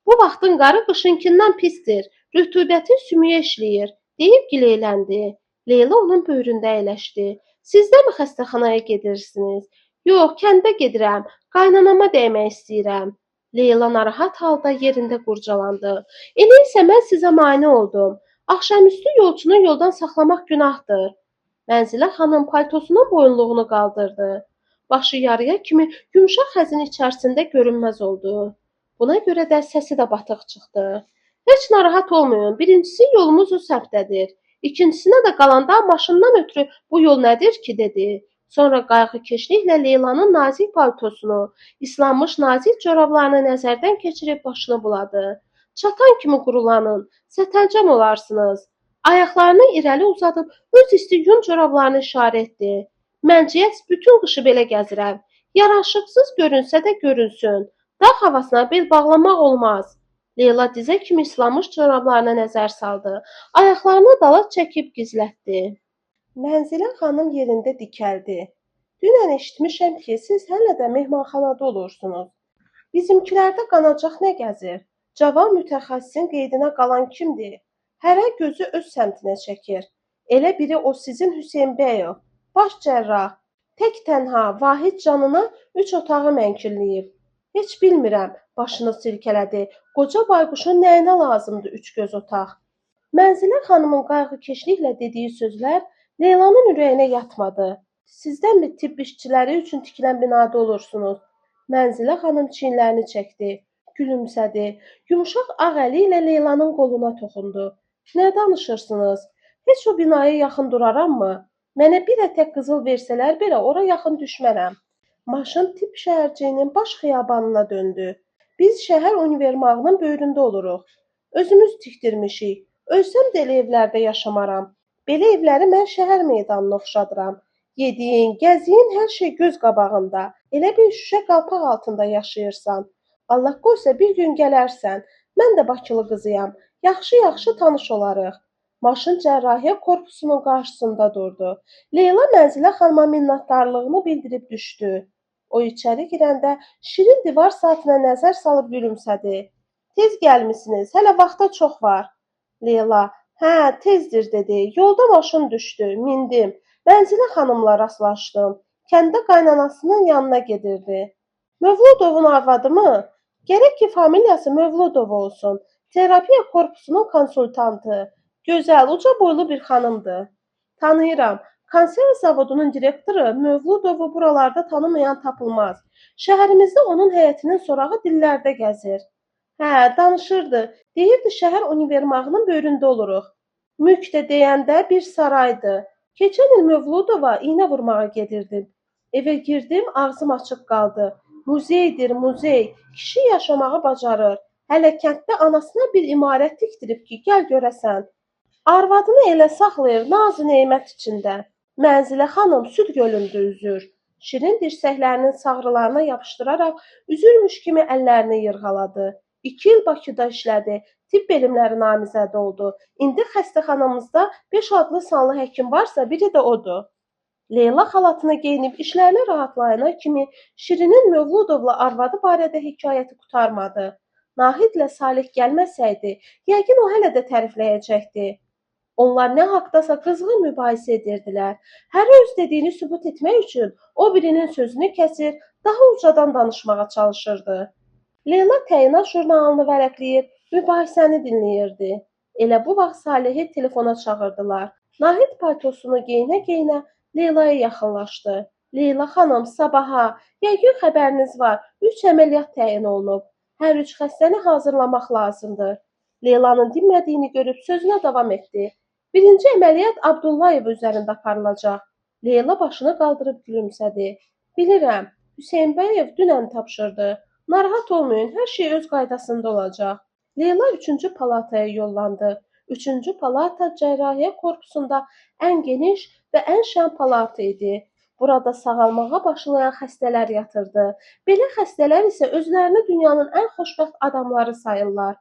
"Bu vaxtın qarı qışınkindən pisdir, rütubətin sümüyə işləyir," deyib gileyləndi. Leyla onun böyründə əyləşdi. "Siz də mi xəstəxanaya gedirsiniz?" "Yox, kəndə gedirəm. Qaynanama dəymək istəyirəm." Leyla narahat halda yerində qurcalandı. "Elə isə mən sizə mane oldum. Axşamüstü yolçunu yoldan saxlamaq günahdır." Mənzilə xanım paltosunun boyunluğunu qaldırdı. Başı yarıya kimi yumşaq xəzin içərisində görünməz oldu. Buna görə də səsi də batıq çıxdı. "Heç narahat olmayın. Birincisi yolumuz o səmtdədir. İkincisinə də qalanda maşından ötürü bu yol nədir ki?" dedi. Sonra qayğıkeşliklə Leylanın nazik paltosunu, islanmış nazik corablarını nəzərdən keçirib başını buladı. "Çatan kimi qurulanın, sətəlcəm olarsınız." Ayaqlarını irəli uzadıb öz isti yun corablarını işarə etdi. "Mənciyəz bütün qışı belə gəzirəm. Yaraşıqsız görünsə də görünsün. Dağ havasına bel bağlamaq olmaz." Leyla dizə kimi islanmış corablarına nəzər saldı. Ayaqlarını dala çəkib gizlətdi. Mənzilə xanım yerində dikəldi. "Dünən eşitmişəm ki, siz hələ də mehmanxanada olursunuz. Bizimkilərdə qanacaq nə gəzir? Cavan mütəxəssisin qeydinə qalan kimdir? Hərə gözü öz səmtinə çəkir. Elə biri o sizin Hüseyn Bəyov, baş cərrah, tək tənha, vahid canına 3 otağı mənkilləyib. Heç bilmirəm," başını silkələdi. "Qoca bayquşun nəyinə lazımdır 3 göz otaq?" Mənzilə xanımın qayğıkeşliklə dediyi sözlər Leylanın ürəyinə yatmadı. "Sizdən mi tibb işçiləri üçün tikilən binada olursunuz?" Mənzilə xanım çiyinlərini çəkdi, gülümsədi. Yumşaq ağ əli ilə Leylanın qoluna toxundu. "Nə danışırsınız? Heç o binaya yaxın duraramı? Mənə bir ətək qızıl versələr belə ora yaxın düşmərəm." Maşın tibb şəhərciyinin baş xiyabanına döndü. "Biz şəhər univermağının böyründə oluruq. Özümüz tikdirmişik. Ölsəm də elə evlərdə yaşamaram. Belə evləri mən şəhər meydanına oxşadıram. Yediyin, gəziyin hər şey göz qabağında. Elə bir şüşə qalpaq altında yaşayırsan. Allah qoysa bir gün gələrsən. Mən də Bakılı qızıyam. Yaxşı-yaxşı tanış olarıq." Maşın cərrahiyyə korpusunun qarşısında durdu. Leyla mənzilə xanıma minnətdarlığını bildirib düşdü. O içəri girəndə şirin divar saatına nəzər salıb gülümsədi. "Tez gəlmisiniz, hələ vaxta çox var." Leyla, "Hə, tezdir," dedi. "Yolda maşın düşdü, mindim. Mənzilə xanımla rastlaşdım. Kəndə qaynanasının yanına gedirdi." "Mövludovun arvadımı? Gərək ki, familiyası Mövludov olsun. Terapiya korpusunun konsultantı. Gözəl, uca boylu bir xanımdır." "Tanıyıram. Konserv zavodunun direktoru Mövludovu buralarda tanımayan tapılmaz. Şəhərimizdə onun həyətinin sorağı dillərdə gəzir." "Hə, danışırdı. Deyirdi şəhər univermağının böyründə oluruq. Mülk də deyəndə bir saraydı. Keçən il Mövludova iynə vurmağa gedirdim. Evə girdim, ağzım açıq qaldı. Muzeydir, muzey. Kişi yaşamağı bacarır. Hələ kənddə anasına bir imarət tikdirib ki, gəl görəsən. Arvadını elə saxlayır, nazı-nemət içində." Mənzilə xanım süd gölündə üzür. Şirin dirsəklərinin sağrılarına yapışdıraraq üzürmüş kimi əllərini yırğaladı. 2 il Bakıda işlədi. Tibb elmləri namizədi oldu. İndi xəstəxanamızda 5 adlı sanlı həkim varsa biri də odur. Leyla xalatını geyinib işlərinə rahatlayana kimi Şirinin Mövludovla arvadı barədə hekayəti qurtarmadı. Nahidlə Salih gəlməsəydi, yəqin o hələ də tərifləyəcəkdi. Onlar nə haqdasa qızğın mübahisə edirdilər. Hərə öz dediyini sübut etmək üçün o birinin sözünü kəsir, daha ucadan danışmağa çalışırdı. Leyla təyinat jurnalını vərəqləyir, mübahisəni dinləyirdi. Elə bu vaxt Salihi telefona çağırdılar. Nahid paltosunu geyinə-geyinə Leylaya yaxınlaşdı. "Leyla xanım, sabaha, yəqin xəbəriniz var, 3 əməliyyat təyin olunub. Hər 3 xəstəni hazırlamaq lazımdır." Leylanın dinmədiyini görüb sözünə davam etdi. "Birinci əməliyyat Abdullayev üzərində aparılacaq." Leyla başını qaldırıb gülümsədi. "Bilirəm, Hüseyn Bəyev dünən tapşırdı. Narahat olmayın, hər şey öz qaydasında olacaq." Leyla 3-cü palataya yollandı. 3-cü palata cərrahiyyə korpusunda ən geniş və ən şən palata idi. Burada sağalmağa başlayan xəstələr yatırdı. Belə xəstələr isə özlərini dünyanın ən xoşbəxt adamları sayırlar.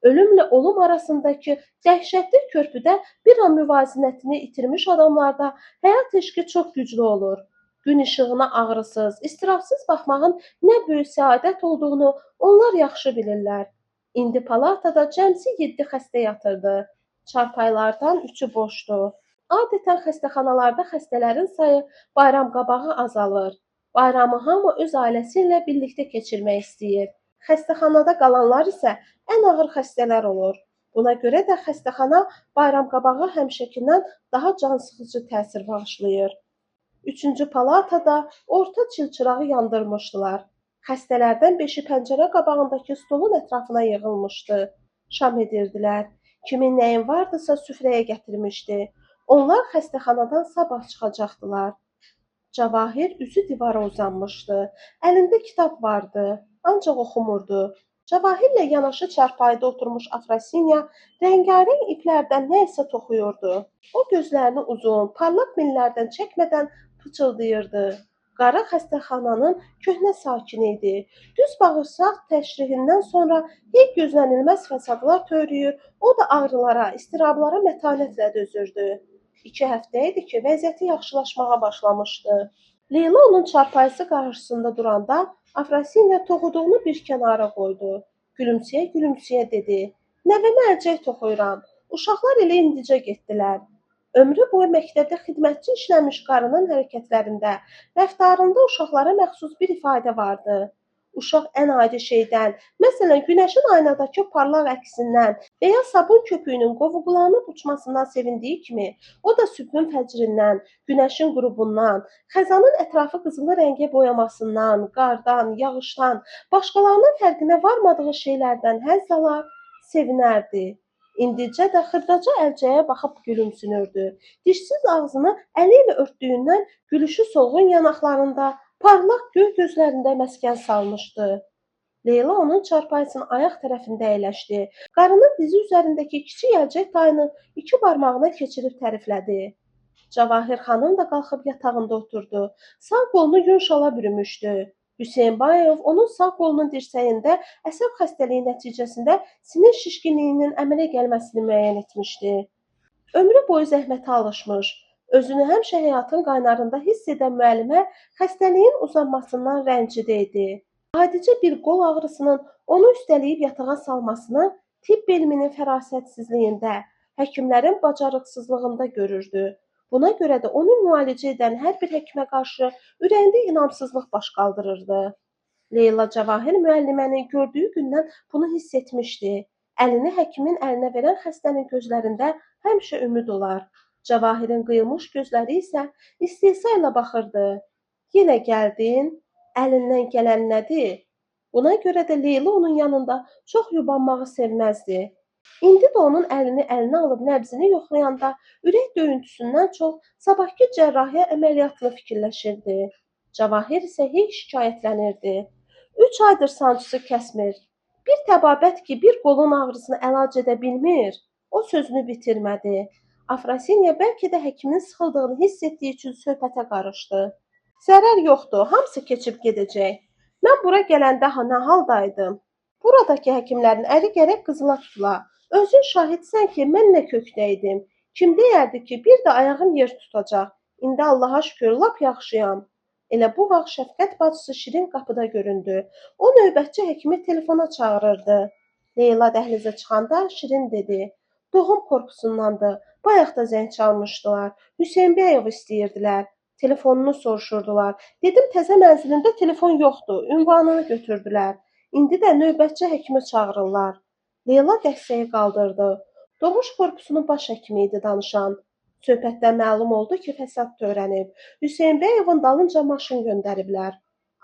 Ölümlə olum arasındakı dəhşətli körpüdə bir an müvazinətini itirmiş adamlarda həyat eşqi çox güclü olur. Gün işığına ağrısız, istirabsız baxmağın nə böyük səadət olduğunu onlar yaxşı bilirlər. İndi palatada cəmsi 7 xəstə yatırdı. Çarpaylardan 3-ü boşdu. Adətən xəstəxanalarda xəstələrin sayı bayram qabağı azalır. Bayramı hamı öz ailəsi ilə birlikdə keçirmək istəyir. Xəstəxanada qalanlar isə ən ağır xəstələr olur. Buna görə də xəstəxana bayram qabağı həmişəkindən daha cansıxıcı təsir bağışlayır. 3-cü palatada orta çilçırağı yandırmışdılar. Xəstələrdən 5-i pəncərə qabağındakı stolun ətrafına yığılmışdı. Şam edirdilər. Kimin nəyin vardısa süfrəyə gətirmişdi. Onlar xəstəxanadan sabah çıxacaqdılar. Cavahir üzü divara uzanmışdı. Əlində kitab vardı, ancaq oxumurdu. Cavahirlə yanaşı çarpayıda oturmuş Afrasinya rəngarəng iplərdən nə isə toxuyurdu. O gözlərini uzun, parlaq millərdən çəkmədən pıçıldayırdı. Qara xəstəxananın köhnə sakini idi. Düz bağırsaq təşrihindən sonra heç gözlənilməz fəsadlar törəyir, o da ağrılara, istirablara mətanətlə dözürdü. 2 həftə idi ki, vəziyyəti yaxşılaşmağa başlamışdı. Leyla onun çarpayısı qarşısında duranda Afrasinya toxuduğunu bir kənara qoydu. Gülümsəyə-gülümsəyə dedi: "Nəvəmə əlcək toxuyuram. Uşaqlar elə indicə getdilər." Ömrü boyu məktəbdə xidmətçi işləmiş qarının hərəkətlərində, rəftarında uşaqlara məxsus bir ifadə vardı. Uşaq ən adi şeydən, məsələn, günəşin aynadakı parlaq əksindən və ya sabun köpüyünün qovuqlanıb uçmasından sevindiyi kimi, o da sübhün fəcrindən, günəşin qürubundan, xəzanın ətrafı qızılı rəngə boyamasından, qardan, yağışdan, başqalarının fərqinə varmadığı şeylərdən həzz alar, sevinərdi. İndicə də xırdaca əlcəyə baxıb gülümsünürdü. Dişsiz ağzını əli ilə örtdüyündən gülüşü solğun yanaqlarında, parlaq göy gözlərində məskən salmışdı. Leyla onun çarpayısının ayaq tərəfində əyləşdi. Qarının dizi üzərindəki kiçik əlcək tayını 2 barmağına keçirib təriflədi. Cavahir xanım da qalxıb yatağında oturdu. Sağ qolunu yun şala bürümüşdü. Hüseynbayev onun sağ qolunun dirsəyində əsəb xəstəliyi nəticəsində sinir şişkinliyinin əmələ gəlməsini müəyyən etmişdi. Ömrü boyu zəhmətə alışmış, özünü həmişə həyatın qaynarında hiss edən müəllimə xəstəliyin uzanmasından rəncidə idi. Adicə bir qol ağrısının onu üstələyib yatağa salmasını tibb elminin fərasətsizliyində, həkimlərin bacarıqsızlığında görürdü. Buna görə də onu müalicə edən hər bir həkimə qarşı ürəyində inamsızlıq baş qaldırırdı. Leyla Cavahir müəllimənin gördüyü gündən bunu hiss etmişdi. Əlini həkimin əlinə verən xəstənin gözlərində həmişə ümid olar. Cavahirin qıyılmış gözləri isə istehza ilə baxırdı. Yenə gəldin, əlindən gələn nədir? Buna görə də Leyla onun yanında çox yubanmağı sevməzdi. İndi də onun əlini əlinə alıb nəbzini yoxlayanda ürək döyüntüsündən çox sabahki cərrahiyyə əməliyyatını fikirləşirdi. Cavahir isə heç şikayətlənirdi. 3 aydır sancısı kəsmir. Bir təbabət ki, bir qolun ağrısını əlac edə bilmir. O sözünü bitirmədi. Afrasinya bəlkə də həkimin sıxıldığını hiss etdiyi üçün söhbətə qarışdı. Zərər yoxdur, hamısı keçib gedəcək. Mən bura gələndə nə haldaydım? Buradakı həkimlərin əri gərək qızıla tutula. Özün şahidsən ki, mən nə kökdə idim. Kim deyərdi ki, bir də ayağım yer tutacaq. İndi Allaha şükür, lap yaxşıyam. Elə bu vaxt Şəfqət bacısı Şirin qapıda göründü. O növbətçi həkimi telefona çağırırdı. Leyla dəhlizə çıxanda Şirin dedi: "Doğum korpusundandır. Bayaq da zəng çalmışdılar. Hüseynbəyev istəyirdilər. Telefonunu soruşurdular. Dedim təzə mənzilində telefon yoxdur. Ünvanını götürdülər. İndi də növbətçi həkimi çağırırlar." Leyla dəstəyi qaldırdı. Doğuş korpusunun baş həkimi idi danışan. Söhbətdən məlum oldu ki, fəsad törənib. Hüseynbəyevin dalınca maşın göndəriblər.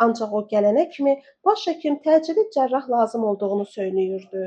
Ancaq o gələnə kimi baş həkim təcili cərrah lazım olduğunu söyləyirdi.